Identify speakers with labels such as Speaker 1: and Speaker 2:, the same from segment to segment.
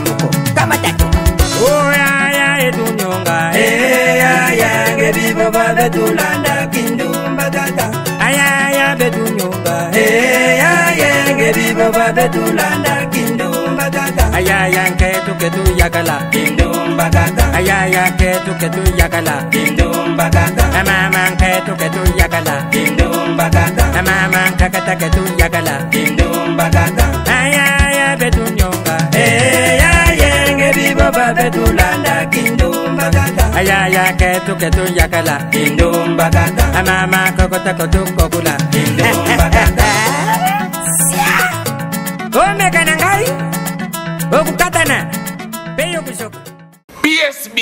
Speaker 1: moko kama tatu oh ya edunyonga ya gebibo babe tulanda kindumba tata ya bedunyonga ya gebibo babe tulanda kindumba tata ya ketu yakala kindumba tata ya ketu yakala kindumba tata mama ketu yakala kindumba tata mama kata ketu yakala kindumba tata ya bedunyonga ya gebibo babe tulanda kindumba tata ya ketu yakala kindumba tata mama kokota kokula kindumba tata omeka nangai okukatana peyo kusoko
Speaker 2: PSB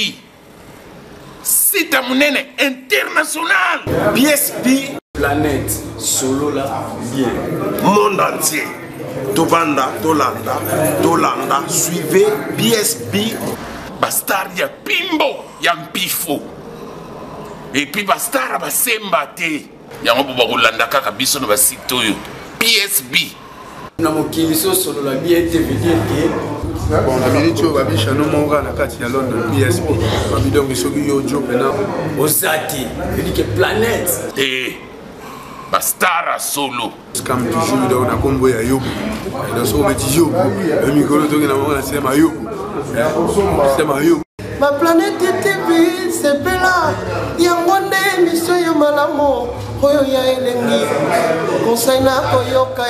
Speaker 2: site munene international PSB
Speaker 3: planète solo là bien
Speaker 2: monde entier tobanda tolanda suivez PSB bastar ya pimbo ya mpifo et puis bastar basemba te yango bo bakolanda kaka biso na basite oyo PSB
Speaker 3: na mokili so solo la bien te veut dire que
Speaker 4: bon la minute yo babisha no monga na kati ya London PSB babidongi soki yo job na
Speaker 3: osati veut dire que planète
Speaker 2: bastara solo
Speaker 4: scam toujours do na kombo ya yobu na so beti yobu e mikolo to na monga na sema yobu
Speaker 5: ma planète TV c'est bella yangonde mission yo malamo oyo ya elengi conseil na koyoka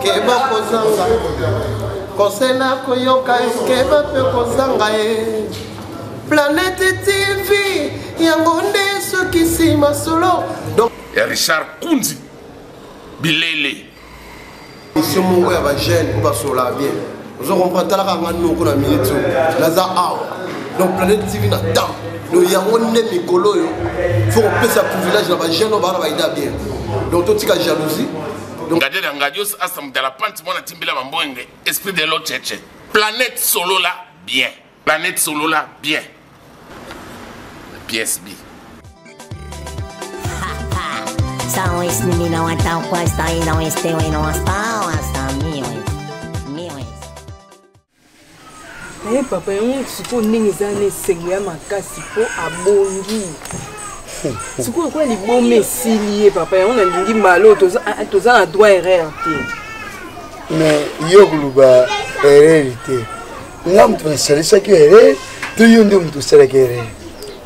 Speaker 5: keba kozanga conseil na koyoka keba pe kozanga planète TV yangonde soki sima solo donc
Speaker 2: ya Richard Kunzi Bilele
Speaker 5: mission mongo ya ba jeune ba sola bien vous comprenez la ka ngano ko na minute naza awa donc planète TV na tam no yangonde mikolo yo faut que ça privilège na ba jeune ba ba ida bien donc tout tika jalousie
Speaker 2: donc gadela ngadios asam de la pente mona timbila mambonge esprit de l'autre cheche planète solo là bien planète solo là bien PSB
Speaker 6: Sao es ni na wata kwa sta ina este we no hasta mío
Speaker 7: papa yango siko ndenge eza na esengo ya makasi po abongi siko kwa liboma esili ye papa yango nalingi malo toza na droit erreur te
Speaker 8: mais yo kuluba erreur te nga mutu nasalisaki erreur to yo nde mutu osalaki erreur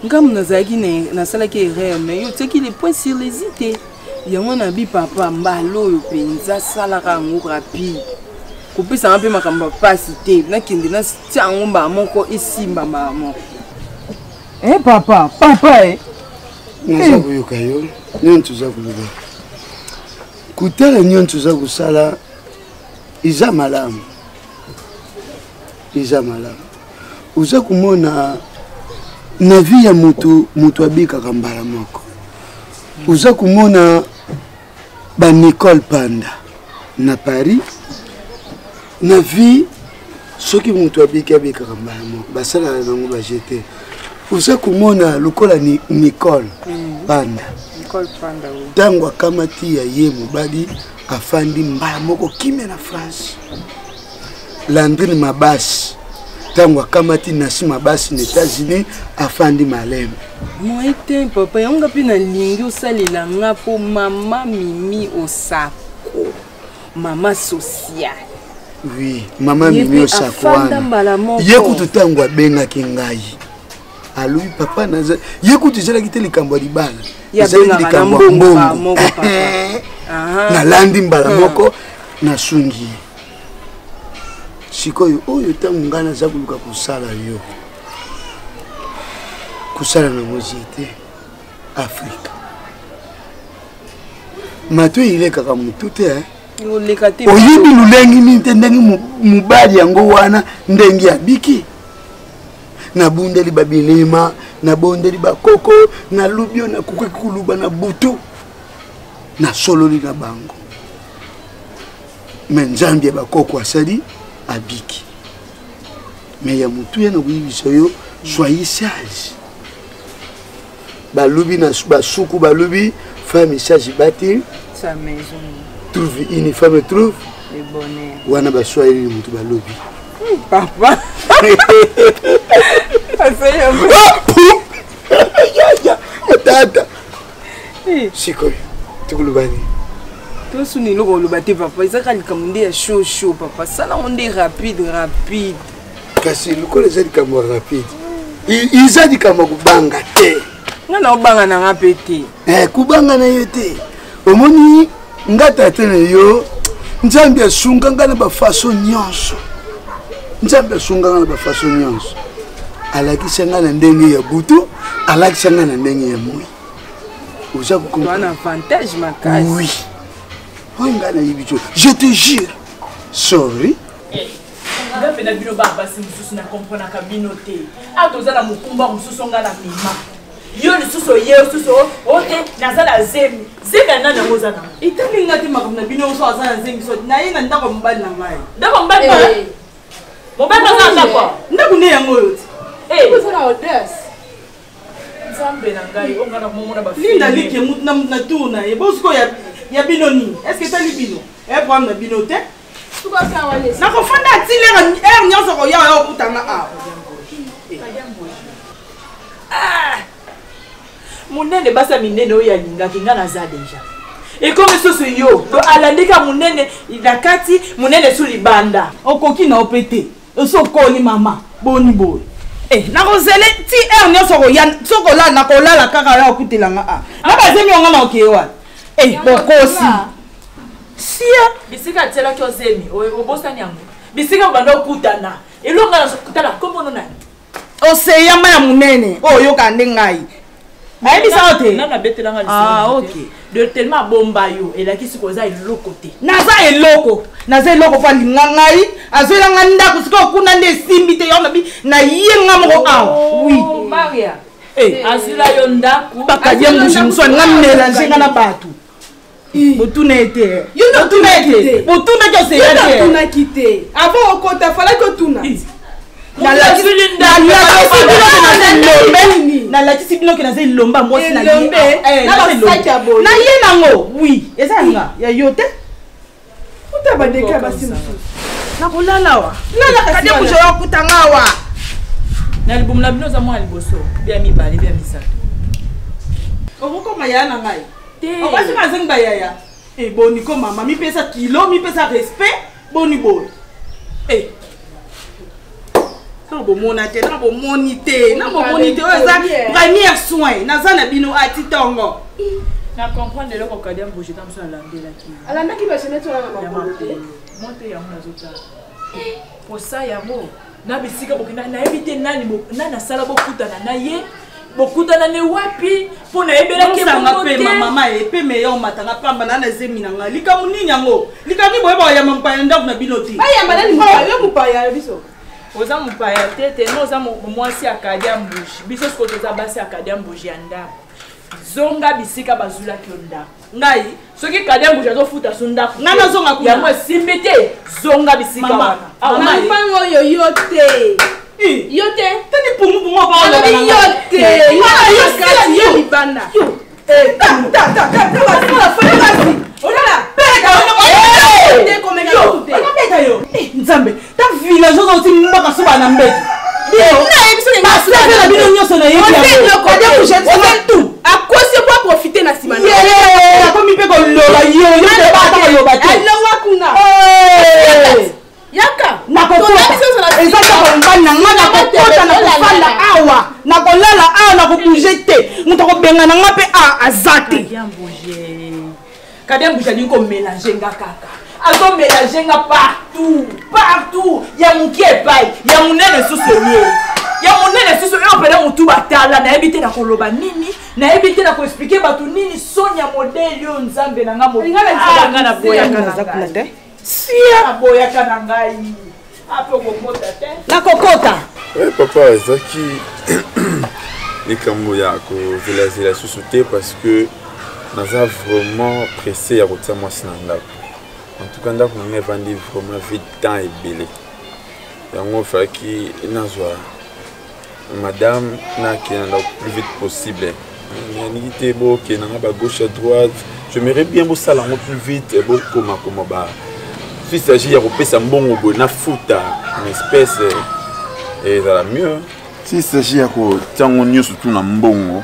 Speaker 7: nga mu nazalaki nasalaki erreur mais yo tiaki les points sur les i te yango nabi papa mbala oyo mpenza asalaka yango rapide kopesa mpe makambo pasi te nakende natia yango mbala moko esimba mbala moko papa
Speaker 8: naza koyoka yo nyonso oza koloba kutala nyonso oza kosala eza malamu oza komona na vie ya moto abikaka mbala moko oza komona ba Nicole Panda na Paris na vie soki moto abikaka mbala moko basalaka nango bajete oza komona lokola Nicole Panda ntango akamati ya ye mobali afandi mbala moko kime na France Landrine Mabasi ntango akamati nasi Mabasi na États-Unis afandi maleme
Speaker 7: moi te papa yango mpe nalingi osalela nga mpo mama Mimi Osako mama sociale
Speaker 8: oui mama Mimi Osako wana ye kutu ntango abengaki ngai alobi papa naza ye kutu ezalaki te likambo ya libala ezalaki likambo ya mbongo nalandi mbala moko nasungi ye sikoyo oyo ntango ngai naza koluka kosala yo kosala na mozete Afrika mato ilekaka mutu te oyibi lulengi nini te ndenge mobali yango wana ndenge abiki nabundeli babilema nabondeli bakoko nalubi oyo nakoki koluba na butu nasololi na bango me nzambe ya bakoko asali abiki me ya mutu ya nakoyebisa yo soyez sage balubi na basuku balubi femme sage bâtir
Speaker 7: sa maison
Speaker 8: trouve une femme trouve
Speaker 7: le bonheur
Speaker 8: wana baswahili mutu balubi
Speaker 7: papa
Speaker 8: Tata. Sikoyo. Tukulubani.
Speaker 7: Toi suni loko lobate papa, izaka likamunde ya chaud papa. Sala monde rapide.
Speaker 8: Kasi loko les likambo rapide. Iza likambo kubanga te.
Speaker 7: Ngana obanga na ngapete.
Speaker 8: Kubanga na yote. Omoni ngata tene yo. Nzambe asunga ngana ba façon nyonso. Nzambe asunga ngana ba façon nyonso. Alakisa ngana ndenge ya butu, alakisa ngana ndenge ya moi. Uza kukomprendre.
Speaker 7: Un avantage ma case.
Speaker 8: Oui. Je te jure. Sorry.
Speaker 9: nga pena bino ba basi mususu na comprendre ka bino te. A tozala mukumba mususu ngala mima. Yo lisusu ye lisusu ote nazala zemi. Zeka nana ngozana.
Speaker 7: Itali ngati makamna bino so azana zemi so na yena ndako mbali na ngai.
Speaker 9: Ndako mbali na. Mobamba za kwa.
Speaker 7: Ndako ne yango yote.
Speaker 9: Kozala audace. Nzambe na ngai ongana momona ba.
Speaker 7: Linda like mut na tourna e bosko ya bino ni. Est-ce que tali bino? E prendre na bino te? Na kofanda atile nyonso ko ya okutanga
Speaker 9: munene basa minene oyo alingaki nga naza deja ekomi susu yo to alandika munene nakati munene su libanda
Speaker 7: okoki na opete osokoli mama boni boy nakozele ti nyonso koya sokola nakolala kaka ya okutelanga na bazemi onga na okewa bokosi
Speaker 9: sia bisika tela kyo zemi obosani yango bisika banda okutana elonga na kutala komono nani
Speaker 7: oseyama ya munene oyo kande ngai ayebisa ote
Speaker 9: nana betelanga lisana
Speaker 7: okay
Speaker 9: de tellement bomba yo elakisi koza eloko te
Speaker 7: naza eloko pa linga ngai azoelanga ndako sika okuna nde esimbi te yo nabi na yenga moko oui
Speaker 9: Maria asila yo ndako
Speaker 7: bakadia mbushi muswani nga mélange nga na bato botuna ete botuna
Speaker 10: kite avant okota fala ko tuna
Speaker 7: nalakisi bino ke naza elomba mwasi na ye nango oui eza nga ya yo te
Speaker 10: utabadeka basi mosusu
Speaker 7: nakolala wa kade kujo yakutanga awa
Speaker 9: na libumu na bino za mwa liboso bia mibale bia misato
Speaker 7: okokoma yaya na ngai okasi mazengi bayaya boni ko mama mipesa kilo mipesa respect boni boy na bomona te na bomoni te oyo eza premier soin naza na bino ati tongo
Speaker 9: na comprendre eloko kadi ya mboje ta moso alandelaki
Speaker 10: alandaki basheneti wana na makolo te
Speaker 9: mote yango nazotala posa yango na bisika bokina nayebi te nani asala bokutana na ye bokutana ne wapi mpo nayebelaki
Speaker 7: mpe mama epe meya omatanga pamba na na zemi na ngai likamu nini yango likami boyeba oyamba mopaya ndako na bino te
Speaker 10: bayamba nani mopaya biso
Speaker 9: oza mopaya te te no oza mwasi akadi ya mbushi biso siko toza basi akadi ya mbushi ya ndako zonga bisika bazulaki yo ndako ngai soki kadi ya mbushi azofuta so ndako
Speaker 7: ngai nazonga kuna
Speaker 9: yango esimbi te zonga bisika wana
Speaker 10: mpango oyo yo te yo te
Speaker 7: tani pungupungu
Speaker 10: yo libanda
Speaker 7: nzambe ta village ozo oti mbaka so bana mbeki na bino nyonso na
Speaker 10: akosi po profiter na nsima
Speaker 7: akomi mpe koloba yoyoba
Speaker 10: yaka
Speaker 7: nakokota mobali na nga nakokota nakofanda awa nakolala awa nakobouge te moto akobenga na nga mpe aza te
Speaker 9: kadi ya mbusha alingi komélange nga kaka azomélange nga partout ya moki epai ya monene susu ye ya monene susu oyo mpena motu batala nayebi te na koloba nini nayebi te na koexplike bato nini soni ya modele oyo nzambe na nga nga na boyaka na ngai sia boyaka na ngai ape okokota te
Speaker 7: nakokota
Speaker 4: papa ezaki likambo ya kozelazela susu te parce que naza vraiment pressé ya kotia mwasi na ndako en tout cas ndako na ngai evandi vraiment vite temps ebele yango falaki nazwa madame nakende na ndako plus vite possible nalingi te bokende nanga ba gauche à droite j'aimerais bien bosala yango plus vite bokoma ba s'il s'agit ya kopesa mbongo boye nafuta une espèce Et ça va mieux. Si s'agit à quoi, tiens, on y est surtout dans mon bon.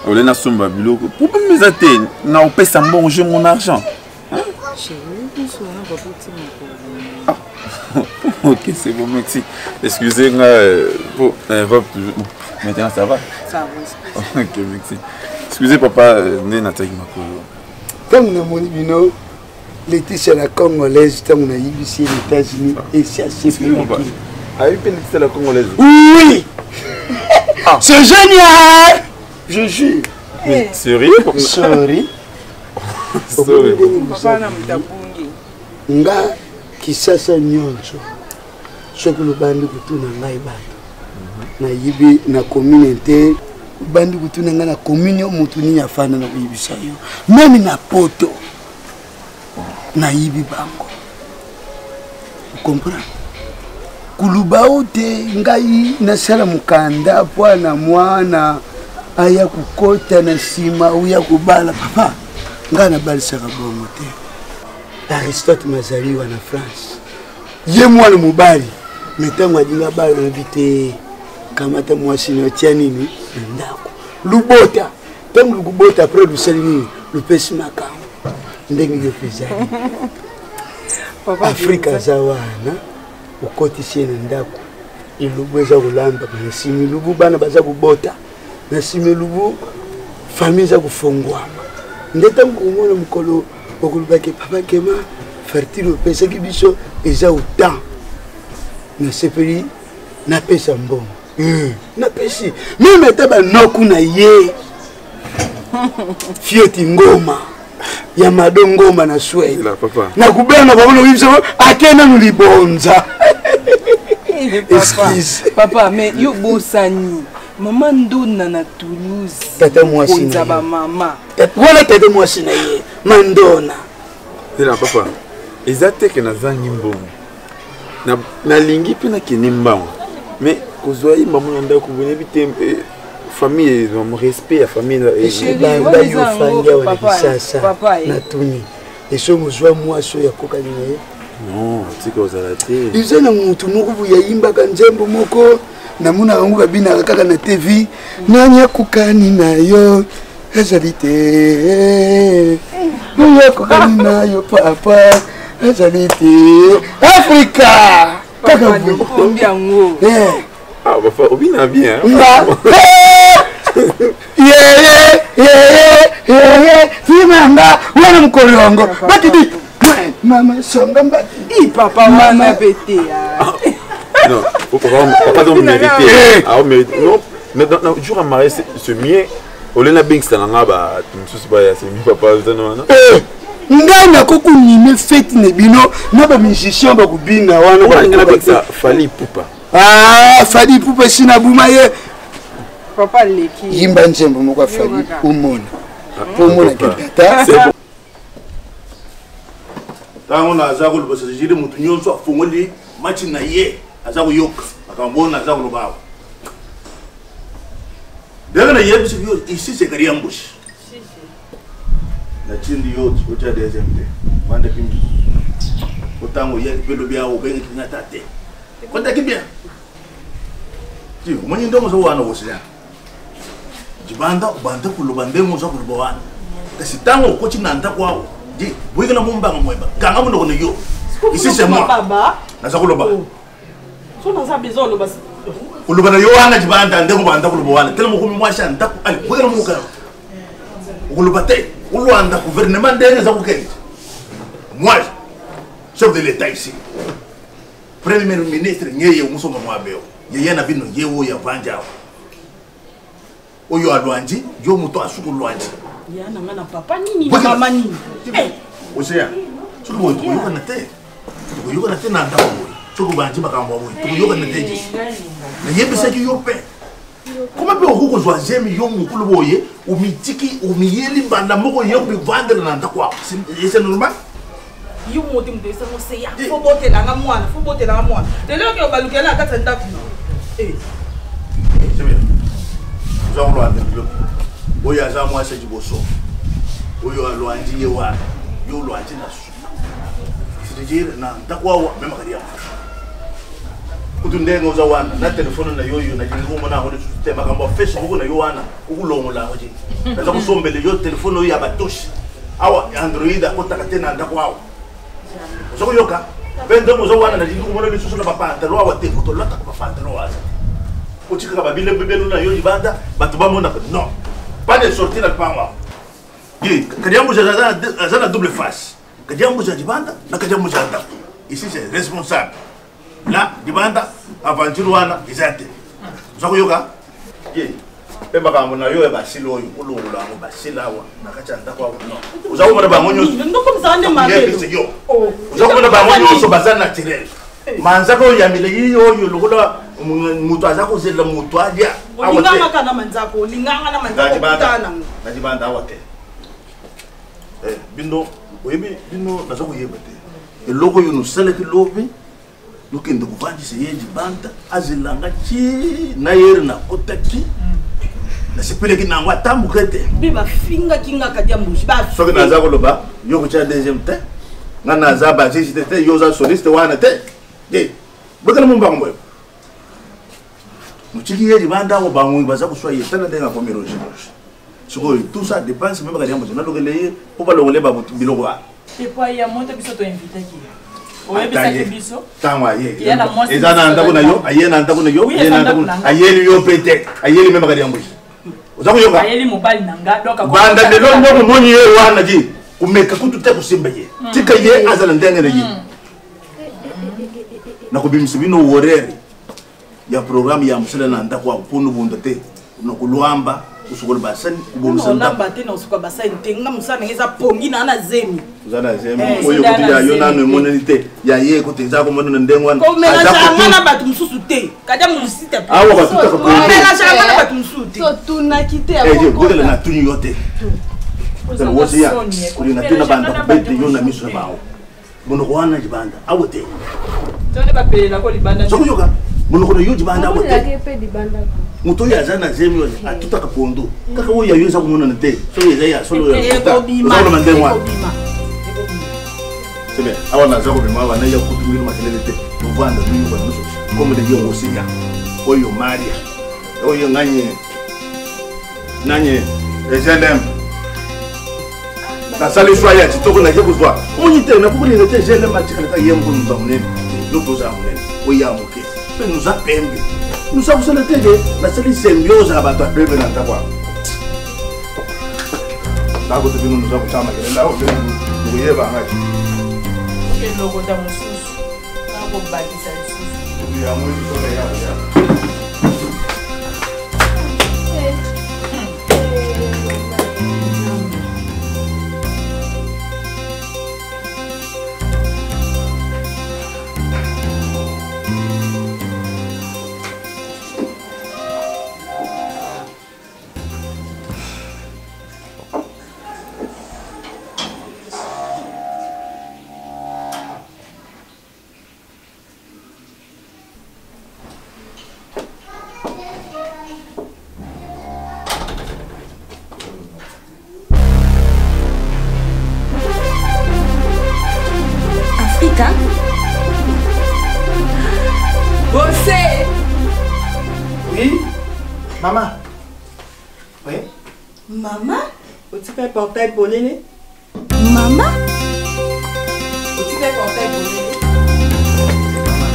Speaker 4: On est dans son babilo. Pourquoi mes athées n'a pas ça bon, j'ai mon argent. Ok, c'est bon, merci. Excusez-moi. Maintenant, ça va?
Speaker 7: Ça va.
Speaker 4: Ok, merci. Excusez, papa, n'est pas ma colo.
Speaker 8: Tant que mon bino, Laetitia la Congolaise, tant qu'on a eu ici aux États-Unis, et c'est assez bien.
Speaker 4: A eu Laetitia la Congolaise?
Speaker 8: Oui! C'est génial! Je jure.
Speaker 4: Mais sérieux?
Speaker 8: Sorry.
Speaker 4: Sorry.
Speaker 7: Papa na mtabungi.
Speaker 8: Nga kisasa nyonso. Soki lubandi kutuna ngai bato. Na yibi na communauté bandi kutuna nga na communion mutu ni yafana na kuyibisa yo. Memi na poto. Na yibi bango. Comprends? Kuluba ote ngai nasala mukanda pwana mwana aya kukota na sima uya kubala papa ngana balisaka bongo te. Aristote mazaliwa na France ye mwana mubali metango adinga bala invité kamata mwasi no tia nini ndako lubota tangu lukubota après lusali nini lupesi makambo ndenge yo pezali Afrika zawana ukotisie na ndako ilubu eza kulamba na simi lubu bana baza kubota na simi lubu famille za kufungwa ndeta ngomona mukolo okulubake papa kema fertile pesa kibiso eza utan na sepeli na pesa mbongo na pesi meme taba noku na ye fieti ngoma ya madongoma na swedi na kubena kwa uno wimsa akena nulibonza.
Speaker 7: Papa, mais yo bosani. Maman ndona na Toulouse.
Speaker 8: Tata mwasi na
Speaker 7: ba mama.
Speaker 8: Wala tata mwasi na ye. Mandona.
Speaker 4: Tela papa. Ezate ke na zangi mbongo. Na lingi pe na kinimba. Mais kozoi maman nda ko bone bite famille mon respect à famille
Speaker 8: et ba yo fanga wala bisasa na tuni. Et so muzwa mwaso ya kokani na ye.
Speaker 4: Non, c'est que vous avez raté.
Speaker 8: Ils ont un mouton qui a imba kanjembo moko na muna wangu kabina kaka na TV nanya kukani nayo ezalite nanya kukani nayo papa ezalite Africa kaka
Speaker 7: combien ngo
Speaker 4: ah bah obina bien
Speaker 8: Fimanga wana mkorongo batidi Mama songa mbati
Speaker 7: papa mama pété
Speaker 4: non papa donc mériter ah mériter non mais dans jour à marier ce mien olena bing ça nga ba tout ba ya c'est mi papa non non
Speaker 8: ndana ko kunime fête ne bino na ba musicien ba kubinga wana
Speaker 4: ba ngana bing ça fali pupa
Speaker 8: ah fali pupa sina bumaye
Speaker 7: papa leki
Speaker 8: yimba nzembo moko fali umona umona kitata
Speaker 2: tango na aza koloba jiri mutu nyonso afungoli machi na ye aza koyoka akambona aza koloba awa daga na yebi biyo ici c'est kari ambush na chindi yote ocha dezembe banda kimbi otango ye pelo bia o bengi ngata te konta kibia ti mwenye ndongo zo wana wosya jibanda banda koloba ndemo zo koloba wana tasitango ko chinanda kwao Dis, vous avez un bon bain, quand vous avez yo. Ici c'est moi. Nasa kuloba.
Speaker 9: So nasa besoin loba.
Speaker 2: Kuloba na yo anga jibanda ndeko banda kuloba wana. Tellement ko mwasha ndaku ali. Vous avez un bon kuloba te. Uluanda gouvernement ndenge za kukeni. Moi, chef de l'état ici. Premier ministre nyeye umusoma mwabeo. Yeye na bino yewo ya vanja. Oyo alwanji, yo muto asuku lwanji.
Speaker 9: Yana ngana papa nini na mama nini?
Speaker 2: Osea. Chuko wo tuko na te. Tuko na te na ndawo. Chuko banji bakamba wo. Tuko na te ji. Na yebe saki yo pe. Comment peut on ko jemi yo mukulu boye, umitiki, umiyeli banda moko yo bi vendre na ndakwa. C'est normal?
Speaker 9: Yo moti mdesa mo seya. Fo bote na nga mwana, fo bote na nga mwana. Lelo ke obalukela akatsa ndaku.
Speaker 2: C'est bien. Nous allons voir le Oya za mwase jiboso. Oyo alwanji yewa. Yo lwanji na su. C'est-à-dire na ndakwa wa même kariya.
Speaker 11: Utundenga uzawana na telefone na yoyo na jingu mona hone tutema kamba Facebook na yowana ukulongola hoje. Naza kusombele yo telefone yo abatoshi. Awa Android akotaka tena ndakwawo. Uzoko yoka. Bendo uzawana na jingu mona lisusu na papanta lo awa te kutolata kwa papanta lo aza. Uchika babile bebelu na yo ibanda batuba mona non. Pas de sortir al panwa. Ye, kadiambo za double face. Kadiambo za dibanda na kadiambo za ndako. Ici c'est responsable. Là, dibanda aventure wana izate. Uzako yoka? Ye. Pemba kama na yo basilo yo kulungula ngo basilawa nakachanda kwa no. Uzako mona bangonyo.
Speaker 9: Ndoko mzande mabelo.
Speaker 11: Uzako mona bangonyo so bazana naturel. Manzako yamile yiyo yo lukula mutu azako zela mutu adia.
Speaker 9: Linganga kana manzako, linganga na manzako kutana.
Speaker 11: Najibanda awate. Bindo, oyebi bindo nazako yebate. Eloko yo no sele ki lobi. Lukende kuvanji se yeji banda azilanga chi na yeri na kotaki. Na sepele ki nangwa tambukete.
Speaker 9: Biba finga kinga kadia mbushi ba.
Speaker 11: Soki nazako loba, yo kucha deuxième te. Nga nazaba jisi te yo za soliste wana te. Ye. Bokana mumba ngwe. Muchiki yeji banda wo bangu baza kuswa yetana denga komero jiboshi. Soko tout ça dépense même kadia mbushi. Na lokele po ba lokele ba biloko a.
Speaker 9: Et puis il y a monte biso to invité ki. Oyebisa biso.
Speaker 11: Tangwa ye. Ezana ndako na yo, ayena ndako na yo, ayena ndako. Ayeli yo pete, ayeli même kadia mbushi. Uzako yoka.
Speaker 9: Ayeli mobali nanga doka.
Speaker 11: Banda de lo ndoko moni ye wana ji. Kumeka kutu te kusimba ye. Tika ye azana ndenge na ye. Na kubimisi bino woreri ya programu ya musela na ndako akunu bundate no kulwamba usukolo basani
Speaker 9: kubomisa na bate na usuko basani tenga musana ngeza pongi na na zemi
Speaker 11: uzana zemi oyo kuti ya yona no monite ya ye kuti nzako mono ndengwa
Speaker 9: ko mela chamana batu mususu te kada musite pa
Speaker 11: awa batuta ko
Speaker 9: mela chamana batu mususu te
Speaker 10: so tuna kite ya
Speaker 11: ko kodela na tuni yote kodela wosi ya kuli na tuna banda bete yona miso bawo bono ko wana jibanda awote
Speaker 9: tone ba pele na ko libanda
Speaker 11: so yoka bono ko yo jibanda awote
Speaker 10: ke pe libanda
Speaker 11: muto ya zana zemi atutaka pondo kaka wo ya yoza kumona nte so yeza ya solo ya solo mandemwa sebe awana zako bima wana ya kutumira makelele te muvanda tu yuko na muso como de yongo singa oyo maria oyo nanye ejelem na sali swaya titoko na jebu zwa onite na kukuli ngete ejelem atikala ka yembo nzamune lutoza amune oya moke pe nous a pembe nous sommes sur le terrain la seule symbiose à battre pembe na tabwa sako tu bino nous a kutama kela o bino yeba ngati
Speaker 9: ke logo da mususu na ko batisa mususu
Speaker 11: ya mwezi sole ya
Speaker 12: Maman. Oui.
Speaker 9: Maman? Tu fais portail pour l'ainé?
Speaker 12: Maman?
Speaker 9: Tu fais portail pour l'ainé?
Speaker 12: Maman,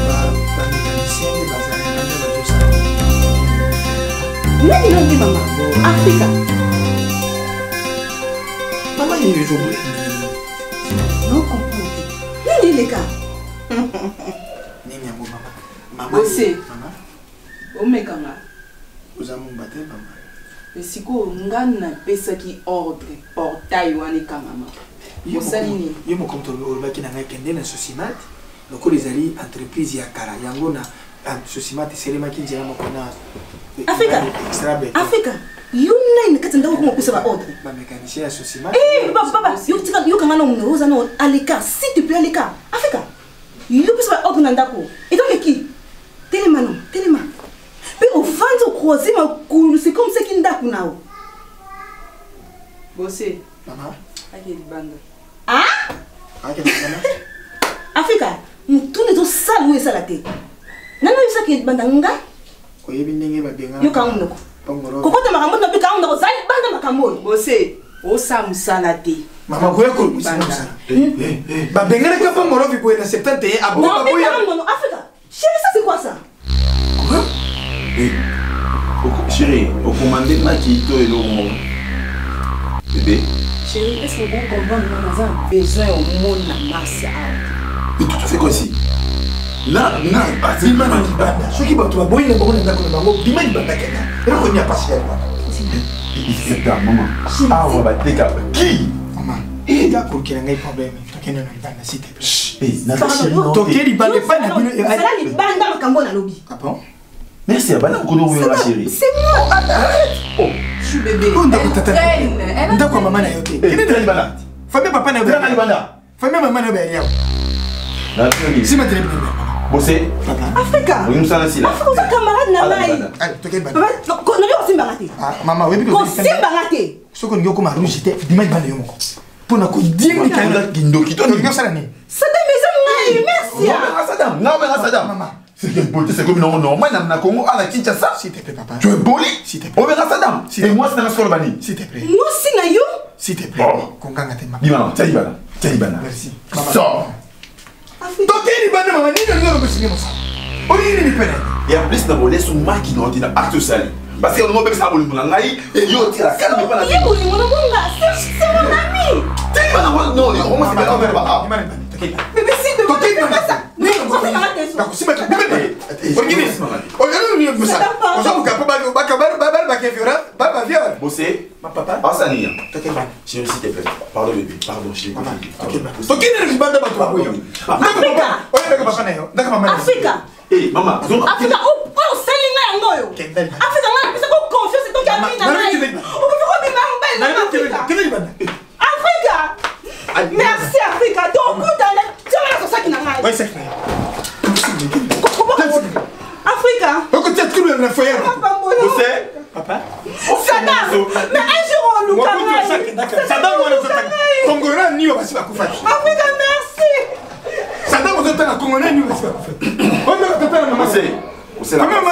Speaker 12: maman. Africa. Maman, il est joué.
Speaker 9: Non, comprends. Il est les cas.
Speaker 12: Maman.
Speaker 7: Ose. Omekanga.
Speaker 12: Vous avez mon baptême, maman.
Speaker 7: Mais si vous avez qui ordre portail ou un maman.
Speaker 12: Yo mo contrôle au baki na ngakende na Sosimat. Loko les ali entreprise ya kara yango na Sosimat selema ki njema kona.
Speaker 9: Africa. Africa. You nine katenda ko ko ba ordre.
Speaker 12: Ba mécanicien ya Sosimat.
Speaker 9: Baba, yo kanga no roza no aleka, s'il te plaît aleka. Africa. Yo ko ba ordre na ndako. Et donc qui? Téléma non, téléma. Mais au fond, c'est comme ça qu'il n'a pas.
Speaker 7: Bossé.
Speaker 12: Maman.
Speaker 9: Ah? Africa, nous tournons au salon et salaté. Non, non,
Speaker 13: ça qui bandanga
Speaker 12: koyebi ndenge babenga
Speaker 13: yo kaunoko kokota makambo na bika unda kozali banda makambo
Speaker 7: bose osamusala te
Speaker 12: mama koya ko musala babenga ka pangorovi ko na 71 abo
Speaker 13: baboya non Africa chérie ça c'est quoi ça
Speaker 4: chérie au commandé na kito et le bébé
Speaker 7: chérie est-ce que vous comprenez nous avons besoin au monde na Marcia
Speaker 4: mais tout fait quoi ici là
Speaker 12: bima na libanda soki bato baboyi na bango na ndako na bango bima libanda kena elo ko nya pasi ya wana
Speaker 4: c'est ta maman ah on va déca qui
Speaker 12: maman et d'accord qu'il y a un problème tokena na libanda s'il te plaît
Speaker 13: tokena libanda pas na bino sala libanda makambo na lobi
Speaker 12: ah bon
Speaker 4: merci abana ko do la chérie
Speaker 13: c'est moi
Speaker 12: oh je suis bébé on doit tata ndako maman na yote
Speaker 4: kene na libanda
Speaker 12: famille papa na
Speaker 4: na libanda
Speaker 12: famille maman na ba ya
Speaker 4: la chérie
Speaker 12: si ma télé
Speaker 4: Bossé
Speaker 13: Africa.
Speaker 4: Oui, nous sommes là.
Speaker 13: Africa camarade na mai. Papa, ko no yo simba ngati.
Speaker 12: Ah, mama, webi
Speaker 13: ko simba ngati.
Speaker 12: Soko ngio ko marouge te, dimai bana yo moko. Pona ko dimi ka na
Speaker 4: kindoki to
Speaker 12: ngio sala ni.
Speaker 13: C'est ta maison ngai, merci.
Speaker 4: Non, mais Sadam. Maman. C'est une beauté, c'est comme normal na Congo à la Kinshasa.
Speaker 12: S'il te plaît, papa.
Speaker 4: Tu es poli?
Speaker 12: S'il te plaît.
Speaker 4: On verra Sadam. Et moi c'est dans le bani.
Speaker 12: S'il te plaît.
Speaker 13: Moi si na yo.
Speaker 12: S'il te plaît. Konganga te mama.
Speaker 4: Dimana, Talibana.
Speaker 12: Merci.
Speaker 4: Sors.
Speaker 12: Tokeni bana mama ni ndio ngo singe mosa. Oli ni pene.
Speaker 4: Et en plus na molé sous maki na ordina acte sali. Parce que on m'a ça bolingo ngai et yo tira calme pas la.
Speaker 13: Yo bolingo ngai, c'est mon ami.
Speaker 4: Talibana non, on m'a fait on va.
Speaker 13: Bébé si de
Speaker 12: Tokeni
Speaker 13: pas ça.
Speaker 12: Ni ngo ko sima ka bébé. Organise. Organise ni mosa. On va ka ba ke violent, ba viol.
Speaker 4: Bossé.
Speaker 12: Ma papa.
Speaker 4: Asania.
Speaker 12: Tokeni bana.
Speaker 4: Chérie s'il te plaît. Pardon bébé, pardon chérie.
Speaker 12: Tokeni ni banda ba to boyo.
Speaker 13: Africa.
Speaker 12: Oye papa na yo. Ndaka mama.
Speaker 13: Africa.
Speaker 4: Eh maman,
Speaker 13: Africa o selinga yango yo. Africa nga bisa ko confiance to ka mina ngai. O ko ko bima mbele. Africa. Merci Africa. Donc kutana. Tala so saki na ngai.
Speaker 12: Ouais c'est frère.
Speaker 13: Africa.
Speaker 12: On peut peut-être que le foyer.
Speaker 4: Bossé.
Speaker 12: Papa.
Speaker 13: Sadam. Mais un jour on nous camera.
Speaker 12: Sadam on nous attaque. Congolais ni on va se faire couper.
Speaker 13: Africa merci.
Speaker 12: Sadam on nous attaque Congolais ni on va se faire couper. On doit taper la maman.
Speaker 4: C'est la maman.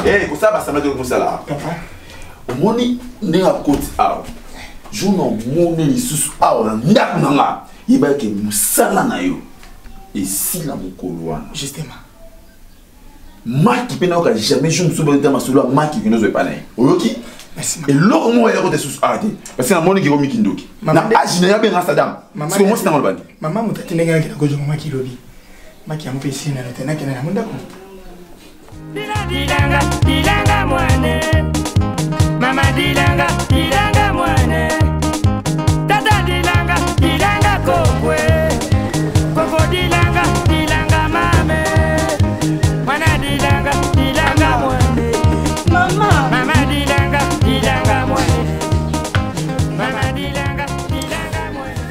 Speaker 4: Eh, comme ça ça va de comme ça là.
Speaker 12: Papa.
Speaker 4: Au moni ne a côté ah. Jono moni lisusu ah ndak nanga. Iba ke musala na yo. Et si la mokolo wana.
Speaker 12: Justement.
Speaker 4: Maki pena oka jamais je ne suis pas dans ma solo maki qui nous est pas né. Oyoki?
Speaker 12: Merci.
Speaker 4: Et l'autre moi il y a des sous arrêté parce que na moni ki komi kindoki. Na ajina ya benga Sadam. Parce que moi c'est dans le bandi.
Speaker 12: Maman mutati nenga kina gojo mama ki lobi. Maki amupe ici na tena kina na munda ko.
Speaker 1: Dilanga mwane. Mama dilanga mwane. Tata dilanga kokwe. Koko dilanga mame. Mwana dilanga mwane. Mama dilanga mwane. Mama dilanga mwane.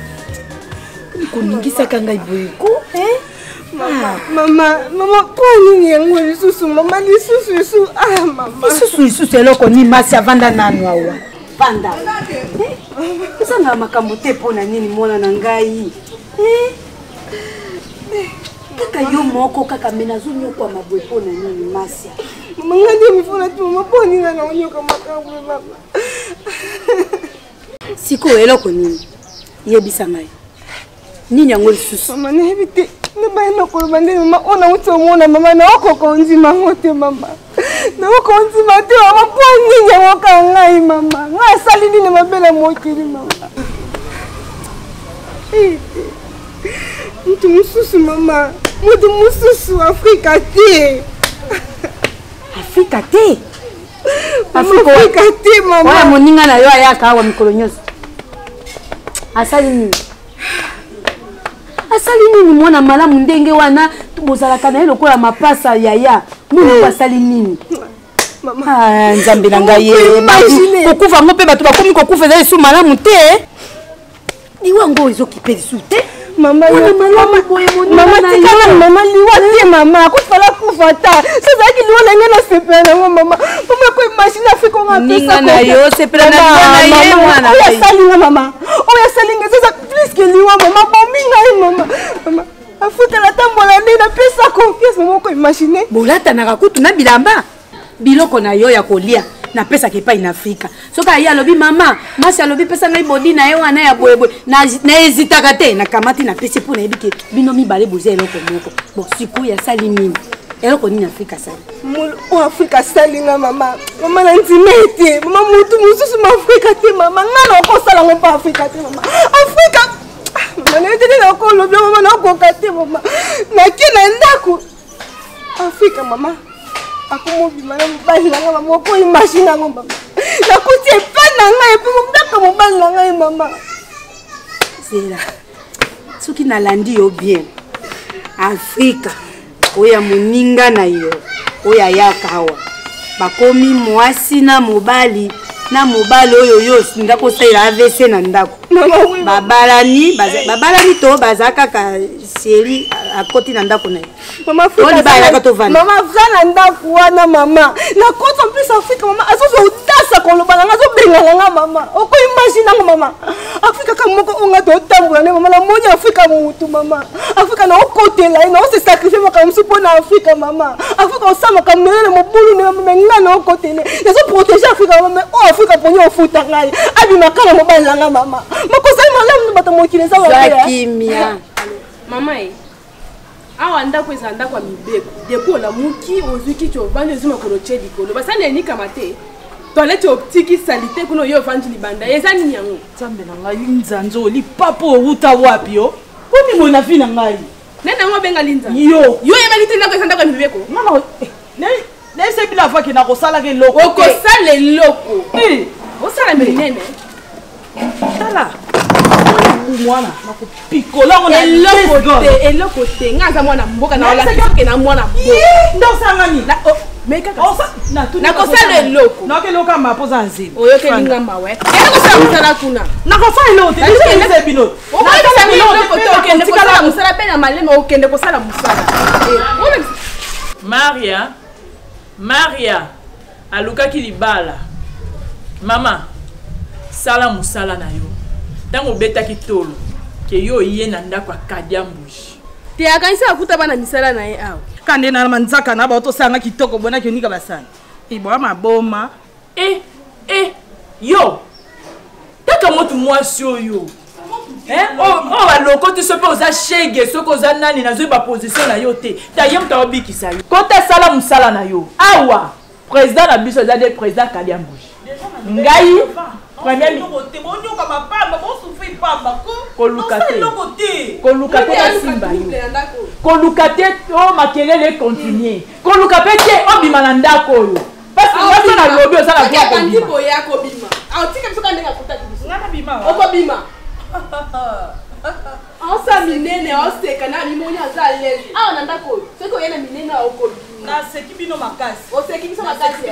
Speaker 10: Kuningisaka ngai boyeko,
Speaker 13: Mama, kwa nini yangu lisusu? Mama lisusu. Ah, mama.
Speaker 10: Lisusu eloko ni masi avanda nanu awa. Panda. Sanga makambo te pona nini mona na ngai. Kaka yo moko kaka menazo nyoko mabwe pona nini masi.
Speaker 13: Mama ngadi mifuna tu mama poni na nyoka makambo mama.
Speaker 10: Siko eloko nini? Yebisa ngai. Nini yango lisusu?
Speaker 13: Mama nebite. Nabana ko bande mama ona utomona mama na oko konzima ngote mama. Na oko konzima te mama poni nyawoka ngai mama. Nga sali ni mabela mokili mama. Mtu mususu mama. Mtu mususu Afrika te.
Speaker 10: Afrika te.
Speaker 13: Afrika te mama.
Speaker 10: Wala moninga na yo ayaka awa mikolo nyonso. Asali nini? Asali nini mwana malamu ndenge wana bozalaka na lokola mapasa yaya. Mwana asali nini?
Speaker 13: Mama,
Speaker 10: nzambe na ngai ye. Kokufa ngo pe bato bakomi kokufa za Yesu malamu te. Ni wango ezokipe lisu te.
Speaker 13: Mama tikala mama liwa te mama kufala kufata sasa kiliwa lenga na sepela mama mama ko imagine afiko ngapesa
Speaker 10: ko na yo sepela na ye mwana
Speaker 13: oya salinga mama oya salinga sasa please kiliwa mama bominga mama Afrika la tambola nina pesa confiance mama ko oko imagine
Speaker 10: bolatanaka kutu na bilamba biloko na yo ya kolia napesaka epai na Afrika soki aye alobi mama masi alobi pesa ngai bodi na ye wana ya boyeboye naezitaka te nakamati napesi mpo nayebi ke bino mibale boza eloko moko bon sikoyo asali nini eloko nini Afrika asali
Speaker 13: o Afrika asalinga mama na ndima ete mama mutu mosusu ma Afrika te mama nga na okosala ngo mpa Afrika te mama Afrika mama naetete na okolobi mama na okoka te mama nake na ndako Afrika mama akomobima na mobali na ngai mama oko imagine yango mama nakuti epai na ngai epi mobaka mobali na ngai mama
Speaker 10: zela soki nalandi yo bien Afrika oya moninga na yo oya yaka awa bakomi mwasi na mobali oyo yo singa kosalela AVC na ndako babalani to baza kaka seri akoti na ndako na ye
Speaker 13: mama na ndako wana mama nakota mpesa Afrika mama azozo utasa koloba nanga azobenga nga mama oko imagine nango mama Afrika ka moko onga totambola ne mama na moni Afrika mutu mama Afrika na okotela ina ose sacrifice maka msupo na Afrika mama Afrika osama kamele mobulu ne mama nga na okotele nazo protéger Afrika mama o Afrika ponyo ofuta ngai abi makala mobali nga mama makosali malamu bato mokile za wa
Speaker 10: kimia
Speaker 14: mama awa ndako eza ndako ya mibeko depo na muki ozuki chovandi ozuma koloche likolo basani enikama te toilette optique salite kuno yo vandi libanda eza nini yango
Speaker 9: nzambe na ngai nzanzo lipapo outa wapi yo koni mona fi na ngai
Speaker 14: nena ngo benga linza
Speaker 9: yo
Speaker 14: yebali te ndako eza ndako ya mibeko
Speaker 9: non nese bila fois ke na kosala ke loko
Speaker 14: okosala eloko osala minene
Speaker 9: tala mwana nakopikola ngo na
Speaker 14: eloko te ngaza mwana mboka na olakisake na mwana mboka
Speaker 9: ndosangani
Speaker 14: nakosala eloko
Speaker 9: nakeloka mapoza nzima
Speaker 14: oyokelinga mawe nakosala mosala kuna
Speaker 9: nakosala eloko te ese bino
Speaker 14: okende kosala mosala mpe na malema okende kosala mosala
Speaker 15: Maria alukaki libala mama sala musala na yo tango betaki tolo ke yo ye na ndako akadia mbushi
Speaker 14: te akanisa akuta bana misala na ye awa
Speaker 9: kande na manzaka na ba to sanga kitoko bona ke nika basana ibwa maboma
Speaker 15: yo taka motu mwasi oyo oh baloko te sope oza shege soki oza nani na zoi ba position na yo te taye muta obikisa yo kote sala musala na yo awa président na biso eza de président kadia mbushi ngai koluka te basimba yo koluka te o makelele continue koluka pe te obima na ndako oyo parce que ngaso na lobi osala
Speaker 14: okobima osa minene oseka na limoni aza lezi awa na ndako oyo soki oyena minene okobima
Speaker 9: naseki bino makasi
Speaker 14: oseki biso makasi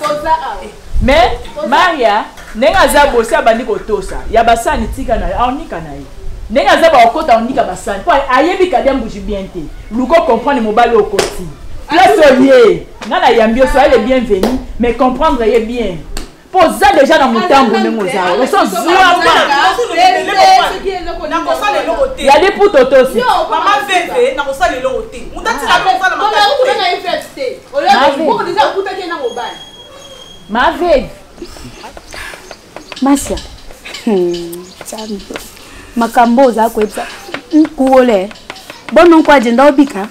Speaker 14: toza awa
Speaker 15: mais Maria ndenge aza bosi abandi kotosa ya basani tika na aonika na ye ndenge aza baokota aonika basani po ayebi kadia mbushi bien te luko comprendre mobali okoti place oye nga na yambi oso elle est bienvenue mais comprendre ye bien posa déjà dans mutambo ndenge oza oso zuama ya de pour totosi
Speaker 9: mama veve na kosala eloko te mutati na kosala
Speaker 14: makasi
Speaker 15: ma veve
Speaker 10: Masia makambo oza koyebisa nkuole bono nkwa agenda obika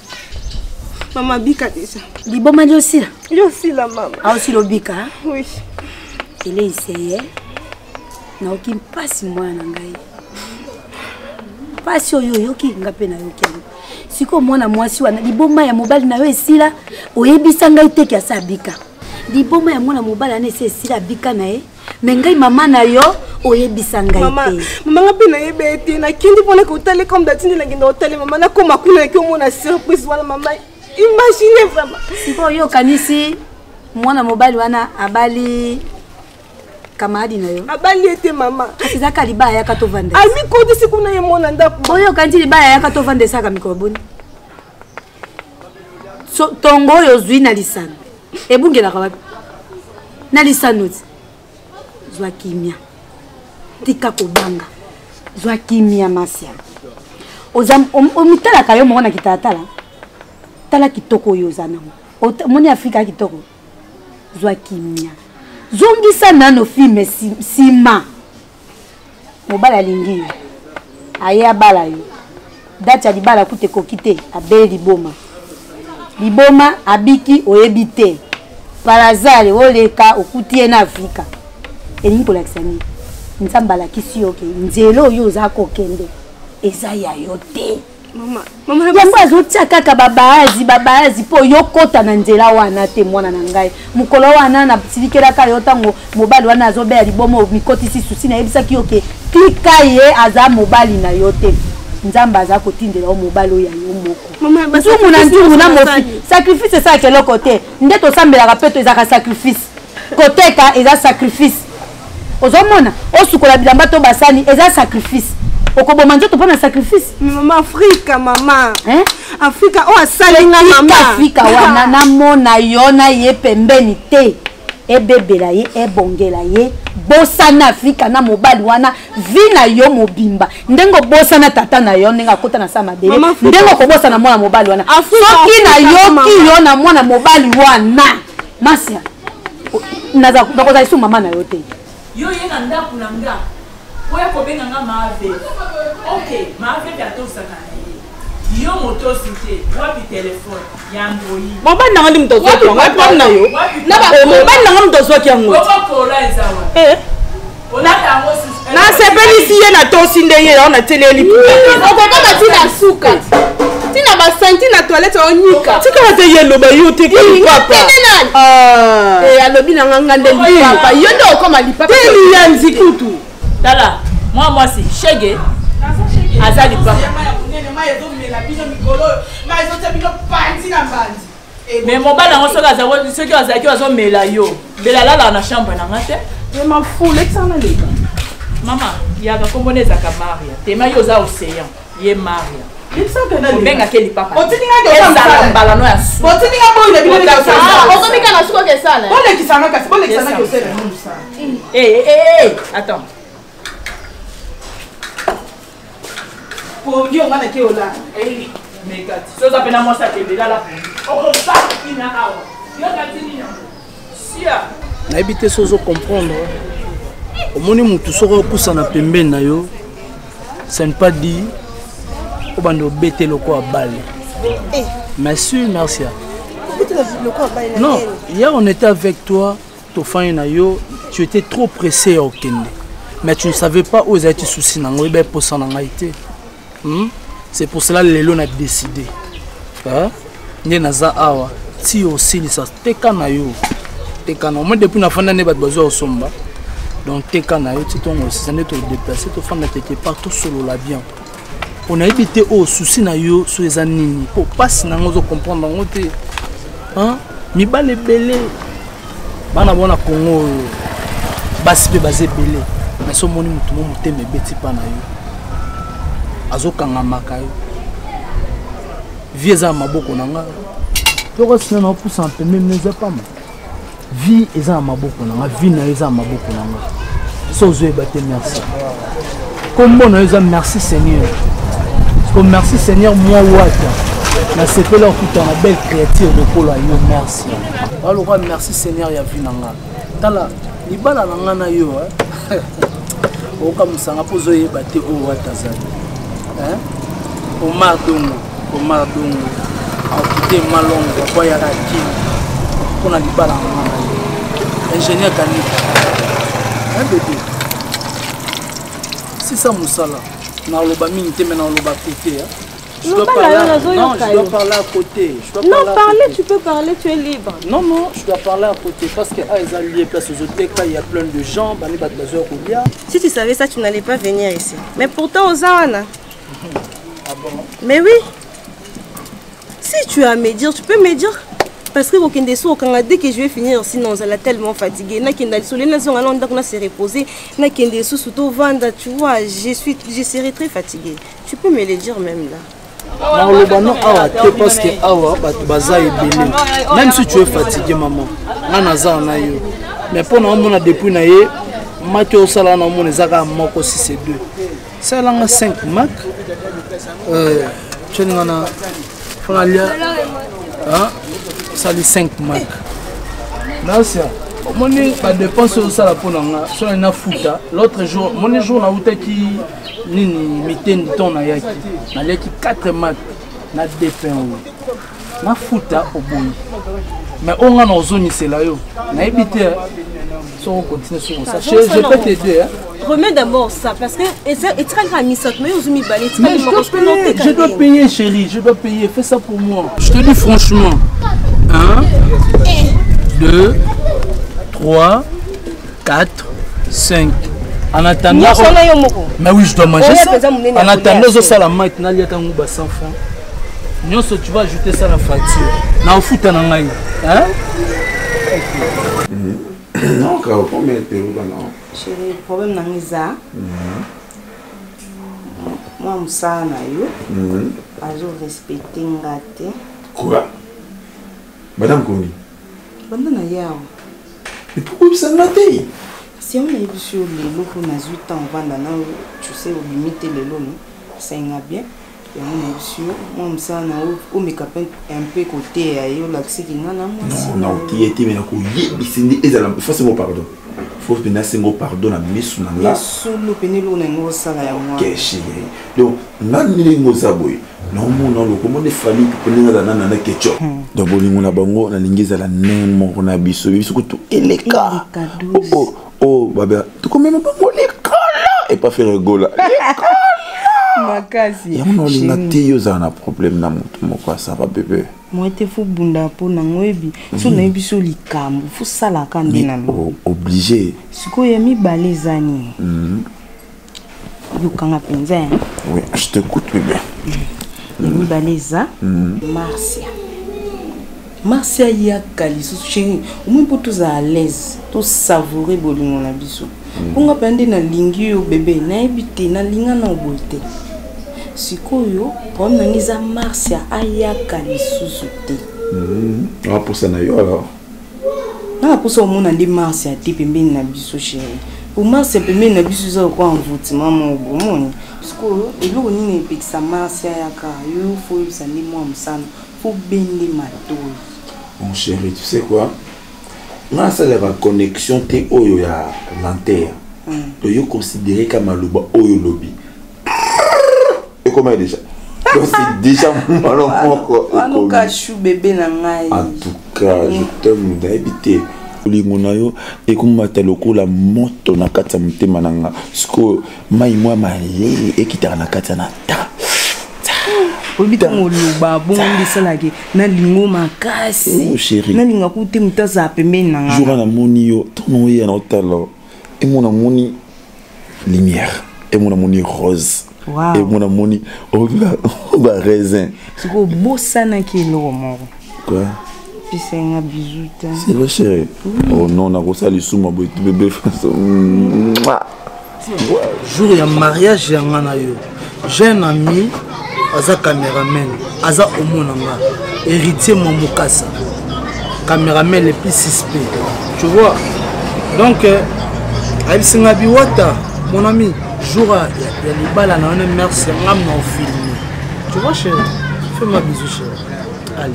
Speaker 13: mama bika deja
Speaker 10: liboma
Speaker 13: liosila mama
Speaker 10: aosila obika
Speaker 13: oui
Speaker 10: ele iseye naoki mpasi mwana na ngai mpasi oyo oyoki nga mpe nayoki yango siko mwana mwasi wana liboma ya mobali na yo esila oyebisa ngai teki asa abika liboma ya mwana mobali ane esi esila abika na ye me ngai mama na yo oyebisa ngai te
Speaker 13: mama nga mpe nayebe ete nakindi mpona kotale comme datindi nakenda kotale mama nakoma kuna naki omona surprise wana mama imagine vraiment
Speaker 10: siko oyokanisi mwana mobali wana abali kamaradi na yo
Speaker 13: abali ete mama
Speaker 10: ezaka libaya yaka tovanda
Speaker 13: amikodisi kuna ye mona ndako
Speaker 10: oyokanisi libaya yaka tovandesaka mikolo boni tongo oyo ozwi na lisano ebungelaka wapi na lisano ti zwa kimia tika kobanga zwa kimia Masia omitalaka yo moko na kitalatala tala kitoko oyo oza nango moni Afrika kitoko zwa kimia zongisa nano filme sima mobali alingi aye abala yo date ya libala kute koki te abeli liboma abiki oyebi te parazale oleka okuti ye na Afrika elingi kolakisa nini nzambe alakisi yo ke nzela oyo oza kokende eza ya yo te yango azotia kaka babaazi mpo yokota na nzela wana te mwana na ngai mokolo wana nasilikelaka yo ntango mobali wana azobeya liboma mikotisi susi nayebisaki yo ke tika ye aza mobali na yo te nzambe aza kotindela yo mobali oyo ya yo moko nzungu na nzungu na mofi sacrifice eza keloko te nde tosambelaka mpe to ezaka sacrifice koteka eza sacrifice ozomona osukola bilamba to basani eza sacrifice okoboma nzoto mpo na sacrifice
Speaker 14: mama Afrika mama Afrika o asalinga mama
Speaker 10: Afrika wana namona yo na ye pembeni te ebebela ye ebongela ye bosana Afrika na mobali wana vina yo mobimba ndengo bosana tata na yo ndenga kota na sama bele ndengo kobosa na mwana mobali wana soki na yo ki yo na mwana mobali wana masia naza bakoza isu mama na yo te
Speaker 15: yo ye na ndaku na nga oya kobenga nga maave ok maave biatosaka na ye yo motosi te wapi telefone ya Android
Speaker 13: mobali nanga ndi mutozwaki yango apam na yo mobali nanga mutozwaki yango
Speaker 15: okokola ezawa olata yango
Speaker 13: nasepelisi ye na tosi nde ye yango nateleli
Speaker 14: okokoma tina suka tina basanti na toilette onyika
Speaker 13: tikala te ye loba yo te papa
Speaker 14: alobi nanga nga nde lipapa yo nde okoma lipapa
Speaker 13: teli ya nzikutu
Speaker 15: tala mwasi shege aza lipapa mais mobali yango soki azalaki azomela yo mbela alala na chambre nanga te mama yaka kombona ezaka Maria tema yo oza océan ye Maria obengaki lipapa ezala mbalano ya attends
Speaker 13: pour yo ngana ke ola
Speaker 15: mekati soza pena mwasa kebela la okosaka kina awa yo katini sia
Speaker 16: nayebi te so comprendre omoni mutu soko opusana pembeni na yo ça ne pas dit obande obete loko ya balle mais sûr merci non hier on était avec toi tofani na yo tu étais trop pressé à okende mais tu ne savais pas où ezalaki souci nango ebe posa na ngai te c'est pour cela lelo na décidé nde naza awa ti osilisa teka na yo teka na moi depuis na fanda ne bato bazwa osomba donc teka na yo ti tongo osisa nde todéplace tofanda quelque part tosolola bien onayebi te oyo souci na yo so eza nini mpo mpasi nango ozocomprendre yango te mibale ebele bana bona kongo oyo basi mpe baza ebele mais so omoni motu mo motema ebeti mpa na yo azokangamaka yo vie eza ya maboko na nga toko sina na opusa na pembe mne eza pama vie eza ya maboko na nga vie na yo eza ya maboko na nga so ozoyeba te merci kombo na yo eza merci Seigneur parce que merci Seigneur moi wata nasepeli okuta na belle créature lokola yo merci alokwa merci Seigneur ya vie na nga tala libala na nga na yo okamusanga mpo ozoyeba te oyo wata azali Omar Dongo akite malongo akwayaka kini mpona libala na nga na yo ingénieur Kanika bébé si ça mosala naloba mingi te me naloba côté je dois parler à côté.
Speaker 14: Non, parler, tu peux parler, tu es libre.
Speaker 16: Non, je dois parler à côté parce que lié place aux autres cas, il y a plein de gens.
Speaker 14: Si tu savais ça, tu n'allais pas venir ici. Mais pourtant, aux Awana.
Speaker 16: Ah bon?
Speaker 14: Mais oui. Si tu as à me dire, tu peux me dire. Parce que dès que je vais finir, sinon, elle est tellement fatiguée. On s'est reposé. Tu vois, je serai très fatiguée. Tu peux me le dire même là.
Speaker 16: Non, parce que même si tu es fatigué, maman, mais pour nous, depuis Mathieu Salah, on 6 et 2. C'est 5 Mac. Fralia, ça les 5 marques. Là, c'est mon dépense au salaire pour la fouta. L'autre jour, mon jour, on a qui nini mitaine ton na yaki. Na yaki 4 marques na dépeint. Na fouta au bout. Mais on a nos zones, c'est là. Na évité. Si on continue sur ça, je peux t'aider.
Speaker 13: Remets d'abord ça parce que
Speaker 16: je dois payer, chérie, je dois payer. Fais ça pour moi. Je te dis franchement. 1, 2, 3, 4, 5. En attendant. Mais oui, je dois manger ça. En attendant, je ça la maintenant, il y a un 100 francs. Non, tu vas ajouter ça à la facture. Non, fout en anglais. Hein?
Speaker 4: Non, combien de euros là?
Speaker 10: Chérie, le problème dans ça. Moi, je suis là. Je respecte ngate.
Speaker 4: Quoi? Madame Komi?
Speaker 10: Madame Nayao.
Speaker 4: Mais pourquoi ça m'a dit?
Speaker 10: Si on a vu sur les lots pour 8 ans, on va dans tu sais, on limite les lots, ça y est bien. Et on est sûr, moi, je suis là, on me capte un peu côté, et on a accès qui n'a pas.
Speaker 4: Non, qui était mais il faut se pardon. Il faut venir se pardon à mes sous là.
Speaker 10: Sous le pénilo n'engo sala ya moi.
Speaker 4: Ok chérie. Donc, nani ngo zaboy. Non mon le comment des familles pour les dans na ketchup. Donc bolingo na bango na lingiza la nemo na biso biso ko tout eleka. Oh baba, tu comment même bango eleka et pas faire rigoler.
Speaker 10: Makasi.
Speaker 4: Ya on linga te yo za na problème na mutu moko ça va bébé.
Speaker 10: Moi te fou bunda po na ngoebi. So na biso likambo, fou sala kande na lo.
Speaker 4: Obligé.
Speaker 10: Siko ya mi balezani. Yo kanga penza.
Speaker 4: Oui, je t'écoute bébé.
Speaker 10: Mi baleza. Marcia ya kali so chérie. Au moins pour tous à l'aise, tous savourer bolingo na biso. Ponga pende na lingi yo bébé na ebité na linga na oboite. Sikoyo, pour nangiza Marcia ayaka lisusu te.
Speaker 4: Ah pour ça na yo alors.
Speaker 10: Na pour ça on a dit Marcia te pembeni na biso chérie. Pour Marcia pembeni na biso za ko envoûtement mo bomoni. Sikoyo eloko nini epekisa Marcia yaka yo faut ça ni moi msana. Faut bende matoi.
Speaker 4: Mon chéri, tu sais quoi? Moi ça la connexion te oyo ya lanterre. Tu considéré comme aluba oyo lobby. Et comment déjà? Donc c'est déjà malon moko.
Speaker 10: Ano kashu bébé na ngai.
Speaker 4: En tout cas, je t'aime d'habiter. Lingona yo et kumata lokola moto na kata mutema nanga. Siko mai moi malé et kitara na kata na ta.
Speaker 10: Obita ngoluba bongi salaki na lingo makasi.
Speaker 4: Oh chérie.
Speaker 10: Na linga kuti mutaza pembeni nanga.
Speaker 4: Jour na moni yo, tono ya na hôtel. Et mon amoni lumière, et mon amoni rose.
Speaker 10: Wow.
Speaker 4: Et mon amoni ba raisin.
Speaker 10: Siko bosana ki lo moko.
Speaker 4: Quoi?
Speaker 10: Puis c'est un bisou.
Speaker 4: C'est vrai chérie. Oh non, na kosa li suma boy bébé.
Speaker 16: Jour ya mariage ya ngana yo. J'ai un ami aza caméraman, aza omonanga, héritier Momokasa. Caméraman le plus suspect. Tu vois? Donc Aïssinga Biwata, mon ami, jour il y a les balles à merci, on a filmé. Tu vois chérie? Fais-moi bisou chérie. Allez.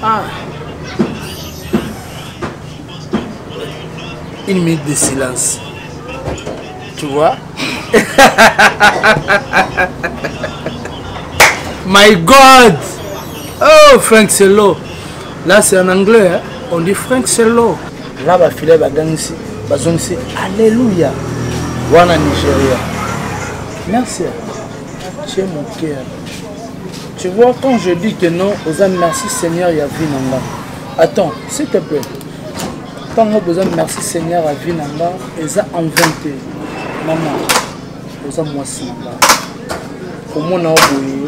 Speaker 16: Ah. 1 minute de silence. Tu vois? My God! Oh, Frank Sello. Là, c'est en anglais. Hein? On dit Frank Sello. Là, bah, filet, bah, ici. Bah, ici. Alléluia. Voilà, Nigeria. Merci. Tu es mon cœur. Tu vois, quand je dis que non, aux âmes, merci Seigneur, il y a Vinanga. Attends, s'il te plaît. Quand on a besoin de merci Seigneur à Vinanga, et ça inventé. Maman, aux âmes, moi, c'est là. Comment on a oublié?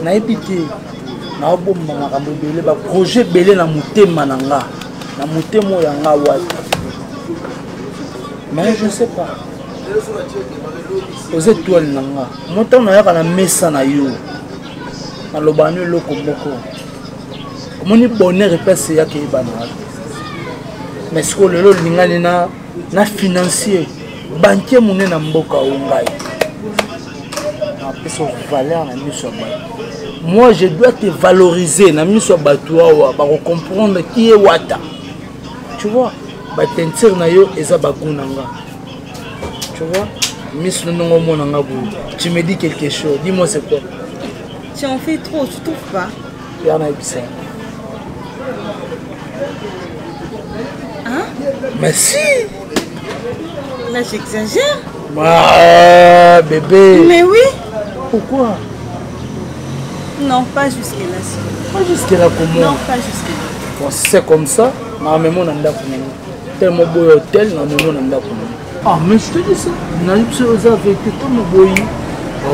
Speaker 16: On a évité. On a oublié. Le projet belé na mutema nanga. Na mutema yanga wata. Mais je ne sais pas. Aux étoiles nanga. Mon temps na yaka na mesa na yo. Na lobanu loko moko. Moni bonheur epese ya ke bana. Mais ce que le lingani na financier banquier mune na mboka ongai. Na apesa valeur na miso ya bato. Moi je dois te valoriser na miso ya bato awa comprendre qui est wata. Tu vois, ba teinture na yo eza bagunanga. Tu vois, miso nongo monanga bo. Tu me dis quelque chose, dis-moi c'est quoi?
Speaker 13: Tu en fais trop, tu trouves pas?
Speaker 16: Yana ebisa.
Speaker 13: Hein?
Speaker 16: Mais si.
Speaker 13: Là j'exagère.
Speaker 16: Ah bébé.
Speaker 13: Mais oui.
Speaker 16: Pourquoi?
Speaker 13: Non, pas jusque-là.
Speaker 16: Pas jusque-là comment?
Speaker 13: Non, pas jusque-là.
Speaker 16: Bon, si c'est comme ça, na memo na ndako nani. Tellement beau hôtel, na memo na ndako nani. Ah, mais je te dis ça. Na yipse oza avec tellement beau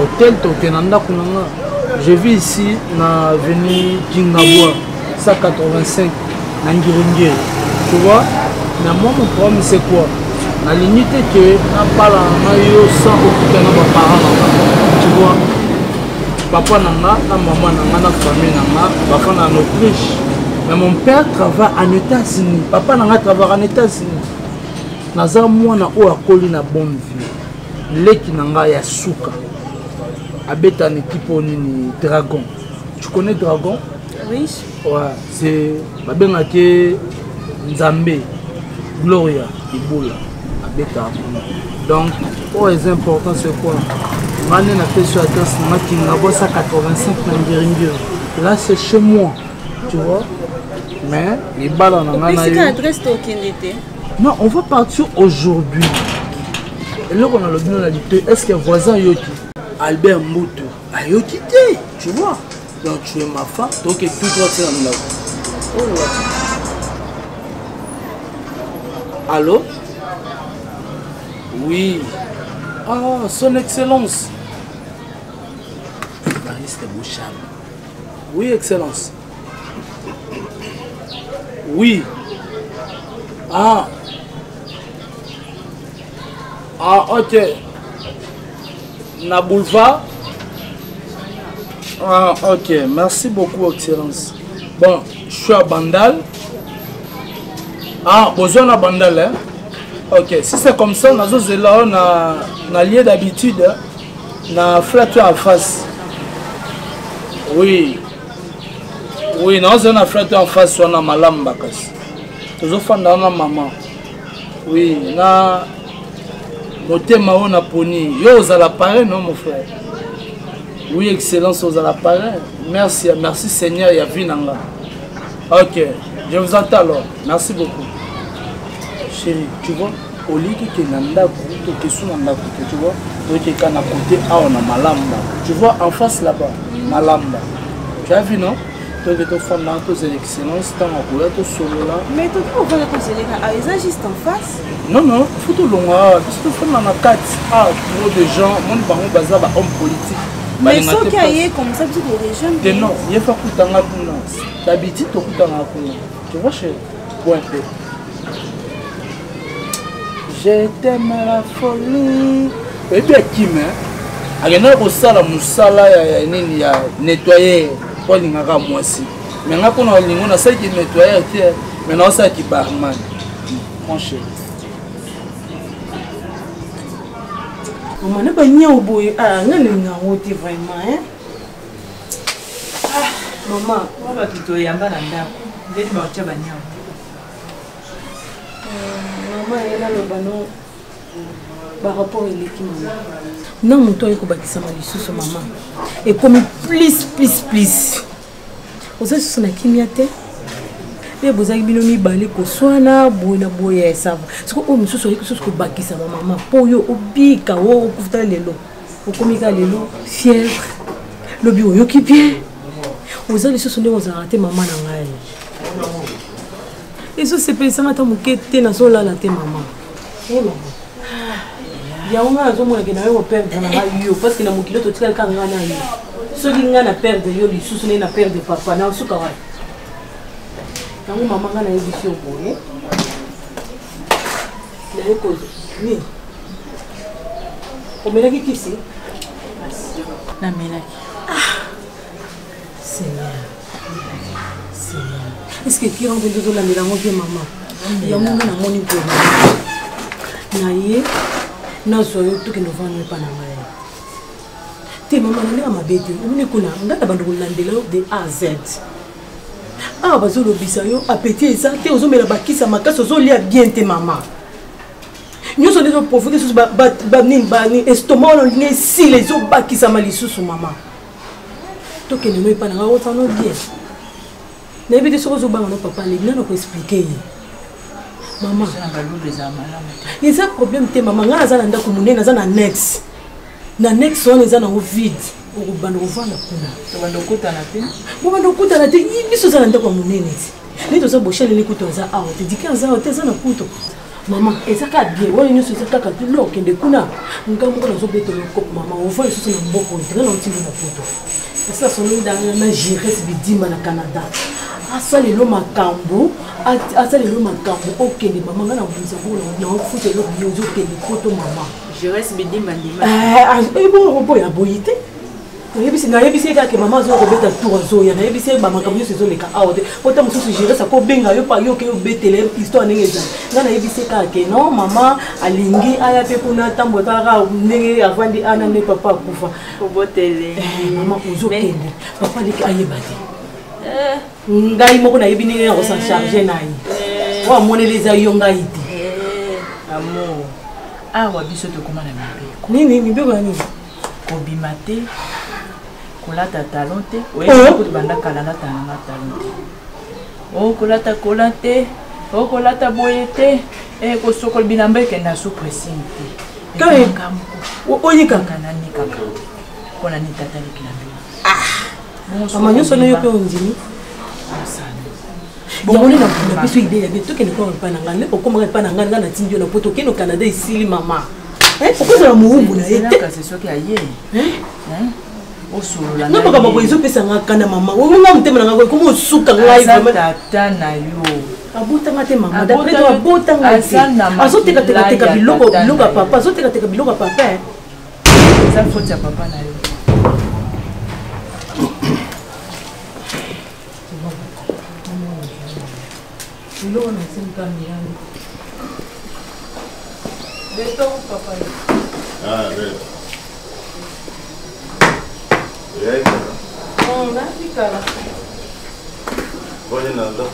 Speaker 16: hôtel to na ndako nanga. Je vis ici na avenue Djingabwa 185 na Ngiringiri. Tu vois? Mais moi mon problème c'est quoi? La limite que na parle na yo sans aucun na parents. Tu vois? Papa nanga, na maman nanga, na famille nanga, papa na en Autriche. Mais mon père travaille en États-Unis. Papa nanga travaille en États-Unis. Naza mwana o akoli na bonne vie. Leki nanga ya suka. Abeta en équipe nini Dragon. Tu connais Dragon?
Speaker 13: Oui.
Speaker 16: Ouais, c'est babengaki Nzambe, Gloria, Ibola. Abeta. Donc, oh, c'est important c'est quoi? Mané na fait sur adresse Makinabo 185 Nangiringiri. Là c'est chez moi, tu vois. Mais les balles en a.
Speaker 13: C'est quelle adresse toi qui était?
Speaker 16: Non, on va partir aujourd'hui. Et là on a le bien est-ce que voisin Yoki Albert Mbutu a Yoki, tu vois. Donc tu es ma femme, donc tout droit c'est là. Oh ouais. Allô? Oui. Ah, son excellence. Oui, excellence. Oui. Ah. Ah, ok. Na boulevard. Ah, ok. Merci beaucoup, excellence. Bon, je suis à Bandal. Ah, besoin à Bandal, hein? Ok, si c'est comme ça, on a lieu d'habitude, on a flatté en face. Oui. Oui, nous avons flatté en face, on a malam bakas. Toujours fan dans la maman. Oui, na motema on a poni. Yo, vous allez l'appareil, non, mon frère? Oui, excellence, vous allez l'appareil. Merci, merci Seigneur, il y a Vinanga. Ok, je vous attends alors. Merci beaucoup. Chérie, tu vois, au lit qui est nanda, tu vois, donc il y a un côté, ah on a malamba. Tu vois, en face là-bas, malamba. Tu as vu, non? Donc tu es fan dans tes excellences, tu as un couleur, tu es solo là.
Speaker 13: Mais tu peux voir que c'est là, juste en face?
Speaker 16: Non, non, il faut tout long. Tu es fan dans la carte. Ah, pour des gens, mon baron bazar, homme politique.
Speaker 13: Mais ceux qui aillent comme ça, tu es des jeunes.
Speaker 16: Non, il faut que tu aies un peu. D'habitude, tu as un peu. Tu vois, chérie? Point P. Je t'aime la folie. Et bien, qui m'a? Il y a un sala musala, il y a nettoyer pour les gars moi aussi. Mais on a un ça qui nettoyer, mais non ça qui barman. Franchement.
Speaker 10: On n'a pas mis au bout. Ah, non, non, vraiment, hein? Ah, maman.
Speaker 9: On va tout y aller dans le
Speaker 10: maman, elle a le banon par rapport à l'équipe. Non, mon toit est comme ça, maman. Et comme plus. Vous avez ce qui m'y mais vous avez mis balé ko swana boina boya sava siko o miso so yiko ko bakisa maman poyo obika o kufuta lelo okomika lelo fièvre le bio yoki bien vous avez ce sonde vous arrêter maman na ngai et ça c'est pensé mata mukete na so la te maman eh maman ya on a zo mo ke na yo perdre na yo parce que na mukilo to tika kanga na yo so linga na perdre yo li susu na perdre papa na suka wa nangu mama ngana yebisi oboye na yekozo ni omelaki kisi
Speaker 9: namelaki
Speaker 10: Seigneur est-ce que qui rentre deux la mélange bien maman yango na moni ko na ye na zo yo tout que nous vendre pas na ngai
Speaker 17: te maman na mabete on ekona ngata bando kolandela de A à Z ah bazolo bisayo appétit ça te ozomela bakisa makasi ozolia bien te maman nyonso ndezo provoquer susu bani estomac on ne si les zo bakisa malisusu maman tokende no epana ngao tano bien na ebite soko zo banga no papa le nana ko expliquer maman il y a un problème te maman ngana za na ndako munene za na next on est dans vide au bando vanda kuna to bando kutana te bo bando kutana te biso za na ndako munene ni to za boshele ni kuto za awo te dika za hotel za na kuto maman ezaka bien wala nyoso ezaka ka lo kende kuna ngambo ko zo beto ko maman o voit so na mboko te na ntingo na kuto ça son na Jires bidima na Canada asali lo makambo asali lo makambo okende mama ngana buza ko na fute lo biozo kende kuto mama
Speaker 15: Jires bidima ndima
Speaker 17: bon boy aboyite na yebisi ka ke mama zo ko beta tour zo ya na yebisi ba makambo zo leka aode ota mususu Jires ko benga yo pa yo ke betele histoire nengeza ngana yebisi ka ke non mama alingi aya pe kuna tambo taka nenge avandi ana ne papa kufa
Speaker 15: obotele
Speaker 17: mama uzo kende papa liki ayebate ngai moko na yebi nenge ko s'en charger nai wa moneleza yo ngai te
Speaker 15: amour awa biso to komana mibeko
Speaker 17: nini mibeko nini
Speaker 15: kobima te kolata talon te oyebi banda kala na talon te o kolata kola te o kolata boye te kosokola bilamba ekenda so pressing te
Speaker 17: oyikaka
Speaker 15: nani kaka mpona ni tata lekilamba
Speaker 17: mama nyonso na yo mpe ondimi yango nde na biso ide ya biso tokende kwa epai na ngai nde okomaka epai na ngai ngai natindi yo na po tokende Canada esili mama okozala mowumbu na ye te
Speaker 15: soki aye osolola
Speaker 17: no makambo boye ezopesanga kanda mama onga motema na ngai ekoma osuka ngai
Speaker 15: tata na yo
Speaker 17: abotanga te mama dapres to abotanga te azotekateka biloko ya papa azotekateka biloko ya papa
Speaker 15: eza faute ya papa na yo
Speaker 17: biloko na nsimika miyango beto papa nafikala
Speaker 11: Bonne nanda.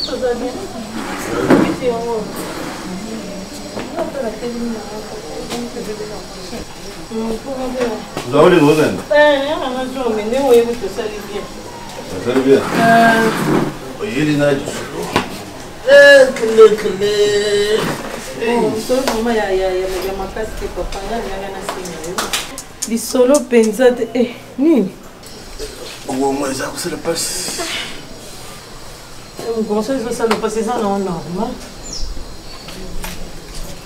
Speaker 17: Tout va bien. Oui, on
Speaker 11: Vous avez les roses? Ça fait bien. Il y a des
Speaker 17: lisolo penza nini
Speaker 11: moi ça vous le passe
Speaker 17: conseil ça le passe ça non normal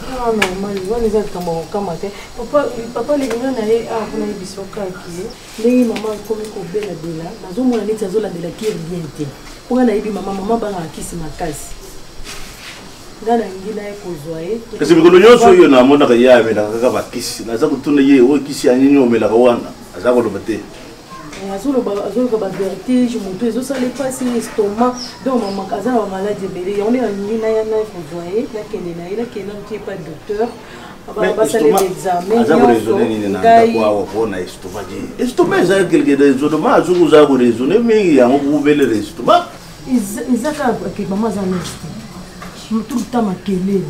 Speaker 17: ah normal wani za kama te papa linga na ye ah kuna bisoka ki ndenge mama komi ko bela bela nazomona neti azolandela ki bien te ponga na yebi mama banga akisi makasi ngana ngila ye kozwa ye
Speaker 11: kasi bikolo nyonso yo na mona ka ya me na ka bakisi na za kutuna ye o kisi anyinyo mela ka wana aza ko lobate
Speaker 17: azolo ba vertige moto ezosala pasi estomac donc mama kaza na maladie belé on est en ngina ya na kozwa ye na kende na ye na kende qui pas docteur basale l'examen
Speaker 11: aza ko raisonner ni na kwa bona estomac estomac za quelque raisonnement azuku za ko raisonner mais ya ngo bele estomac
Speaker 17: izaka ke mama za nesti tout le temps makele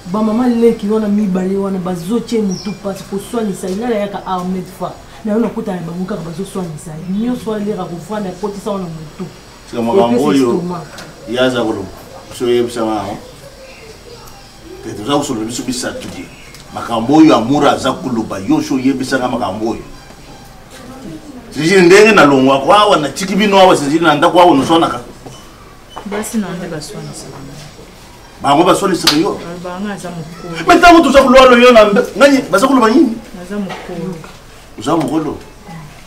Speaker 17: ba mama leki wana mibale wana bazotie mutu pasi ko soignisa ingala yaka Ahmed Fa na ona kota ba muka bazo soignisa nyo soalera ko fana potisa wana mutu
Speaker 11: sika makambo yo yaza ko so yebisa mama te tuza ko solo biso bisa tudi makambo yo amura za kuluba yo so yebisa nga makambo yo sisi ndenge na longwa kwa wana tikibino awa sisi na ndakwa wana sona ka
Speaker 15: basi na ndeba soignisa
Speaker 11: bango basoni sika yo
Speaker 15: banga za mukulu
Speaker 11: metango tuza kulwalo yo na ngani basa kuluba yini
Speaker 15: za mukulu
Speaker 11: uza mukulu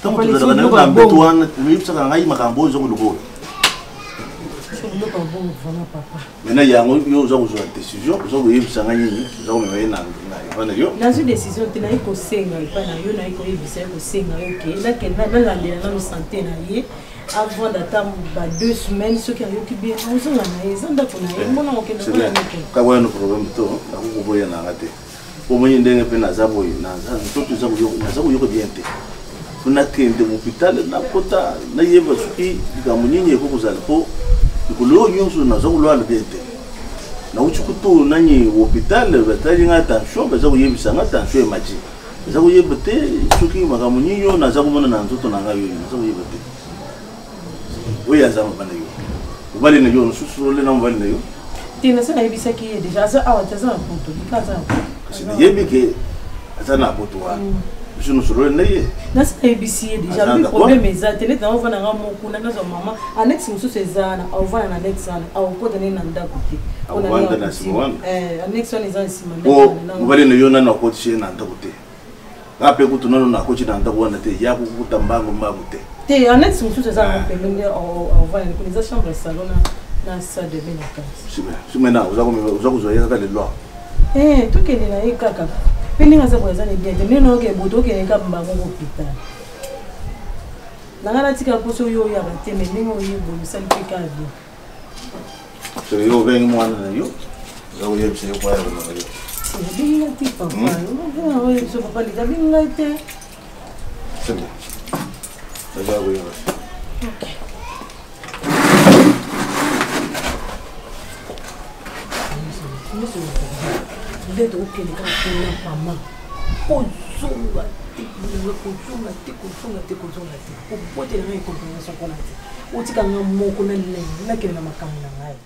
Speaker 11: tango tuza kana na mbeto wana yipsa ngai makambo zo kulubo mena yango yo uza kuzwa decision uza kuyipsa ngani uza kumema na wana yo
Speaker 17: nazo decision tina iko senga ipa na yo na iko yebisa iko senga okay la kena na landela na santé na ye avant d'attendre 2 semaines ce qui a eu bien on a na ezanda kuna mona okenda
Speaker 11: ka wana problème to akukuboya na ngate au moins ndenge pe na zabo na ntoto zabo yoko bien te funa kende mu hôpital na kota na yeba suki gamunyinye ko kuzala ko kulo nyonso na zabo lo bien te na uchukutu nani hôpital batali nga tension baza kuyebisa nga tension emaji baza kuyeba te suki magamunyinyo na zabo mona na ntoto na ngayo na zabo yeba te oya zama bana yo ubali na yo susu le na mbali na yo
Speaker 17: tina sana yebisa ki déjà ça awa tazana ponto dikaza
Speaker 11: c'est yebi ke azana poto wa je nous sur le nez
Speaker 17: nasa yebisi déjà le problème est tene na ovana nga moko na ngazo mama annex musu sezana ovana na annex sana au kota ne na ndako te
Speaker 11: ona na simon
Speaker 17: annex on est en simon
Speaker 11: ubali na yo na na koti she na ndako te ngape kutu nalo na koti na ndako wana te ya kukuta mbango te
Speaker 17: te annex musu sezana pembeni ovana ni kunza chambre salon na salle de bain na
Speaker 11: c'est maintenant vous avez les lois
Speaker 17: tout que na ikaka peni ngaza kwa zane bien te neno ke boto ke ka mbango ko hôpital nangana tika poso yo ya te me ningo yebo misali peka bien
Speaker 11: c'est yo vengi mwana na yo za uye bise kwa ya na yo
Speaker 17: c'est bien ti papa no yo so papa li da bien te
Speaker 11: c'est bon ça va oui
Speaker 17: OK Dentro do que ele está com a mão, pozunga, o poder não é compreensão com nada. O tica não moco na lei, não quer na macam na ngai.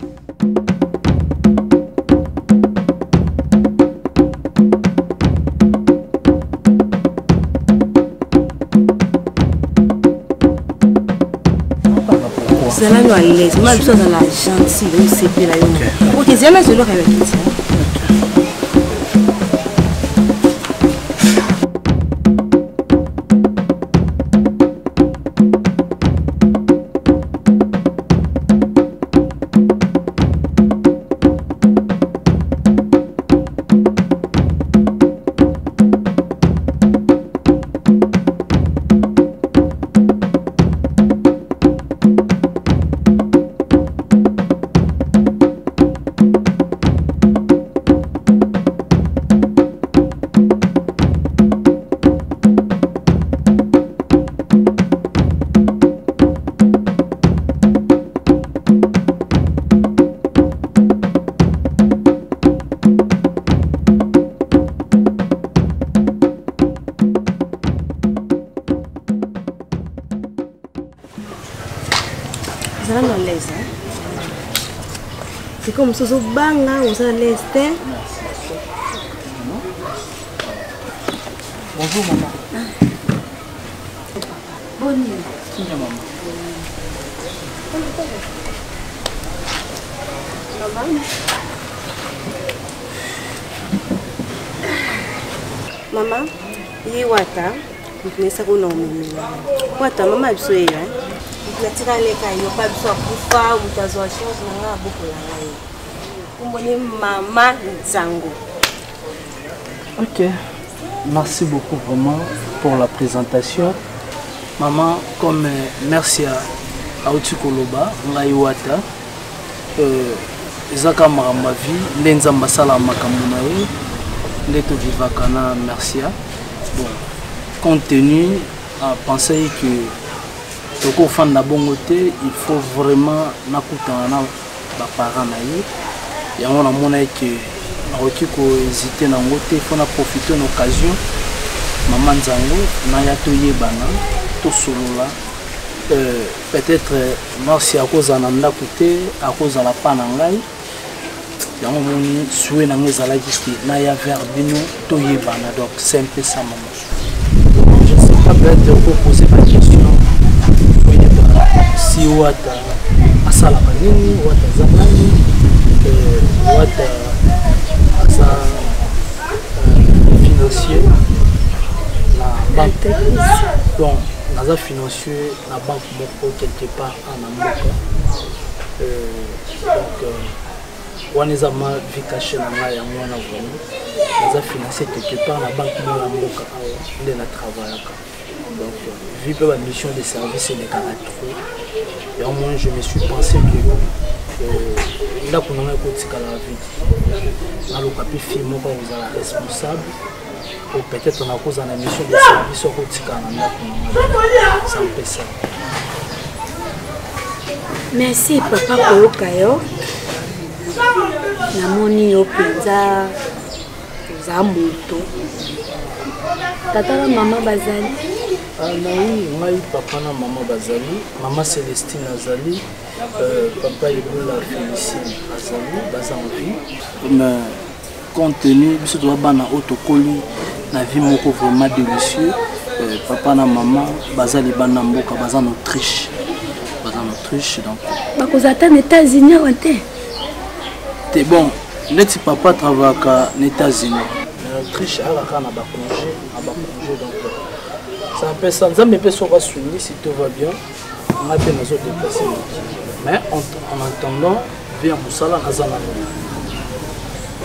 Speaker 10: Cela nous a laissé, mais ça dans la gentille, on s'est fait là. Ok, c'est là je le réveille. C'est comme ça, banga, on s'en laisse.
Speaker 16: Bonjour maman.
Speaker 10: Bonne nuit.
Speaker 16: Tiens maman.
Speaker 10: Maman, il y a wata, il y a ça qu'on a mis. Wata, maman, elle se fait. Natika leka yo pa biso kufa mutazo chose na beaucoup la ngai. Kumboni mama Nzango.
Speaker 16: OK. Merci beaucoup vraiment pour la présentation. Maman, comme merci à Otikoloba, Ngaiwata, Zaka ma vie, Lenza Masala Makamunae, Leto Vivakana, merci. Bon, compte tenu à penser que toko fan na bongo te, il faut vraiment nakutana na ba parents na ye. Yango na mona que nakoki ko hésiter na ngote, il faut na profiter de l'occasion. Maman Nzango na ya to yebana to solola. Peut-être merci à cause na ndako te, à cause la pa na ngai. Yango moni soué na ngezala kisti na ya vers bino to yebana, donc c'est un peu ça maman. Je sais pas peut-être pour poser ma question. Si wata asala banini wata zamani wata asa financier na banque donc naza financier na banque moko quelque part en Amérique donc waneza ma vie cachée na ngai ya mwana vraiment naza financier quelque part na banque moko mboka awa nde na travaillaka. Donc, vu que la mission de service est trop, et au moins je me suis pensé que ndako na ngai kotikala vide naluka mpe fille moko kozala responsable ou peut-être nakozala na mission de service okotikala na ndako na ngai sampesa.
Speaker 10: Merci papa koyoka yo namoni yo mpenza oza moto tata na mama bazali
Speaker 16: nayi ngai papa na mama bazali mama Célestine azali papa Ibola Félicien azali baza en vie mais compte tenu biso toza bana oyo tokoli na vie moko vraiment délicieux papa na mama baza libanda mboka baza en Autriche donc
Speaker 10: bakozala ata na États-Unis awa
Speaker 16: te bon neti papa travaillaka na États-Unis na Autriche alaka na bacongé donc ça peut ça nzambe mpe soki asuni si tout va bien ngai mpe nazodéplace mais en attendant via mosala naza na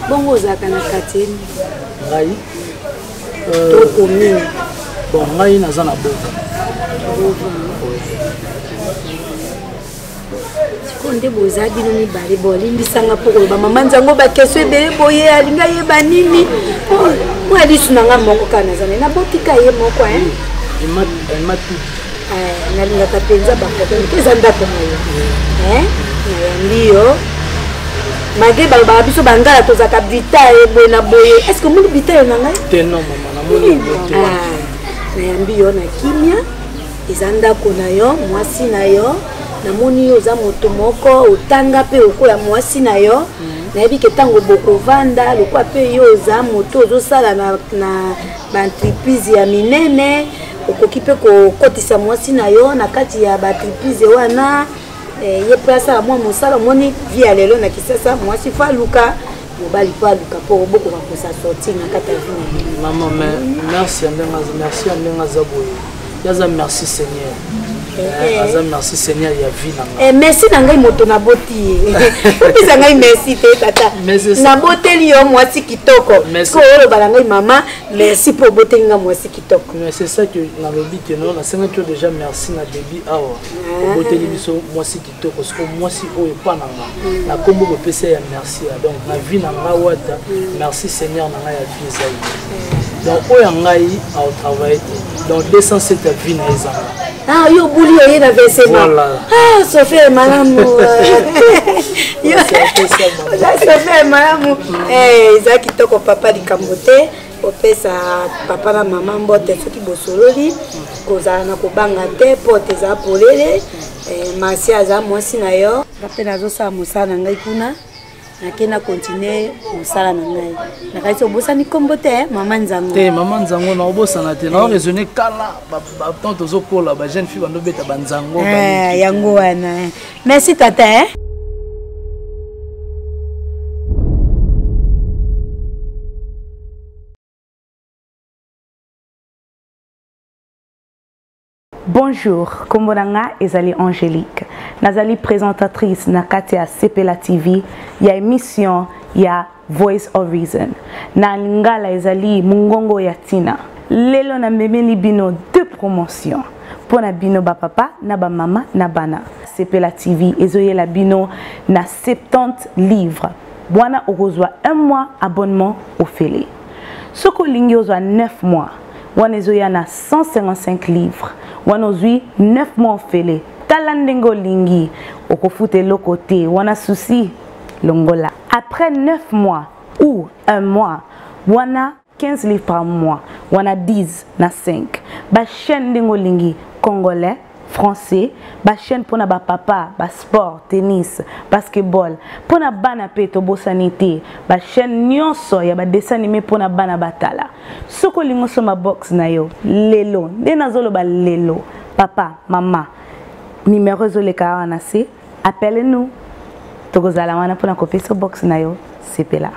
Speaker 10: bongo ozalaka na kati
Speaker 16: ngai
Speaker 10: tokomini
Speaker 16: bon ngai naza na boka
Speaker 10: nde boza bino mibale bolimbisanga mpo koloba mama nzango bakesio ebele boye alinga yeba nini mwa lisu na nga moko kaka nazana nabotika ye moko nalingaka mpenza bafoto mpe eza ndako na yo nayambi yo malgré balobaka biso bangala tozalaka bitaye boye na boye estce omoni bitaye na ngai nayambi yo na kimia eza ndako na yo mwasi na yo namoni yo oza moto moko otanga mpe okoya mwasi na yo nayebi ke ntango bokovanda lokwa mpe yo oza moto ozosala na baentreprise ya minene okoki mpe kokotisa mwasi na yo na kati ya baentreprise wana ye mpe asala mwa mosala omoni vi ya lelo na kisasa mwasi fo aluka mobali mpo aluka mpo obokoka kosa sortir na kati ya vi na
Speaker 16: mama merci ya ndenge aza boye yaza merci Seigneur. Merci Seigneur ya vie nanga.
Speaker 10: Merci na ngai moto na boti. Opesa ngai merci te tata. Na boteli yo mwasi kitoko. Ko olo bala ngai mama, merci pour boteli nga mwasi kitoko.
Speaker 16: Mais c'est ça que na lobi que non, na senga tu déjà merci na baby awa. Boteli biso mwasi kitoko parce que mwasi oyo pa nanga. Na kombo ko pesa ya merci donc na vie nanga wata. Merci Seigneur nanga ya vie zayi. Donc oyo ngai au travail donc 207 vie na ezanga.
Speaker 10: Ah, yo bouli yo na versement. Ah, Sophie malamu. Yo. Sophie malamu. Eza kitoko papa likambote. Opesa papa na mama mbote soki bosololi. Kozala na kobanga te pote za polele. Masi aza mwasi na yo. Kape nazosala mosala na ngai kuna. nakena continuer mosala na ngai nakasi obosani kombo te mama nzango
Speaker 16: te mama nzango na obosana te na raisonner kala ba tozokola ba jeune fille bandobeta banzango
Speaker 10: yango wana merci tata
Speaker 18: Bonjour, Kombonanga ezali Angélique. Nazali présentatrice na Katia Sepela TV. Ya émission ya Voice of Reason. Na lingala ezali Mungongo ya Tina. Lelo na memeli bino deux promotions. Pona bino ba papa na ba mama na bana. Sepela TV ezoyela bino na 70 livres. Bwana okozwa 1 mois abonnement au Félé. Soko lingi ozwa 9 mois. Wana ezoya na 155 livres. Wana ozwi 9 mois Félé. Talandengo lingi okofute lokote wana souci longola. Après 9 mois ou 1 mois, wana 15 livres par mois. Wana 10 na 5. Ba chaîne dengo lingi congolais, français, ba chaîne pona ba papa, ba sport, tennis, basketball, pona bana peto bosanité, ba chaîne nyonso ya ba dessin animé pona bana batala. Soko lingo soma box na yo, lelo, denazolo ba lelo, papa, maman, numéro zole ka wana se, appelez-nous. Tokozala wana pona kope so box na yo, sepela.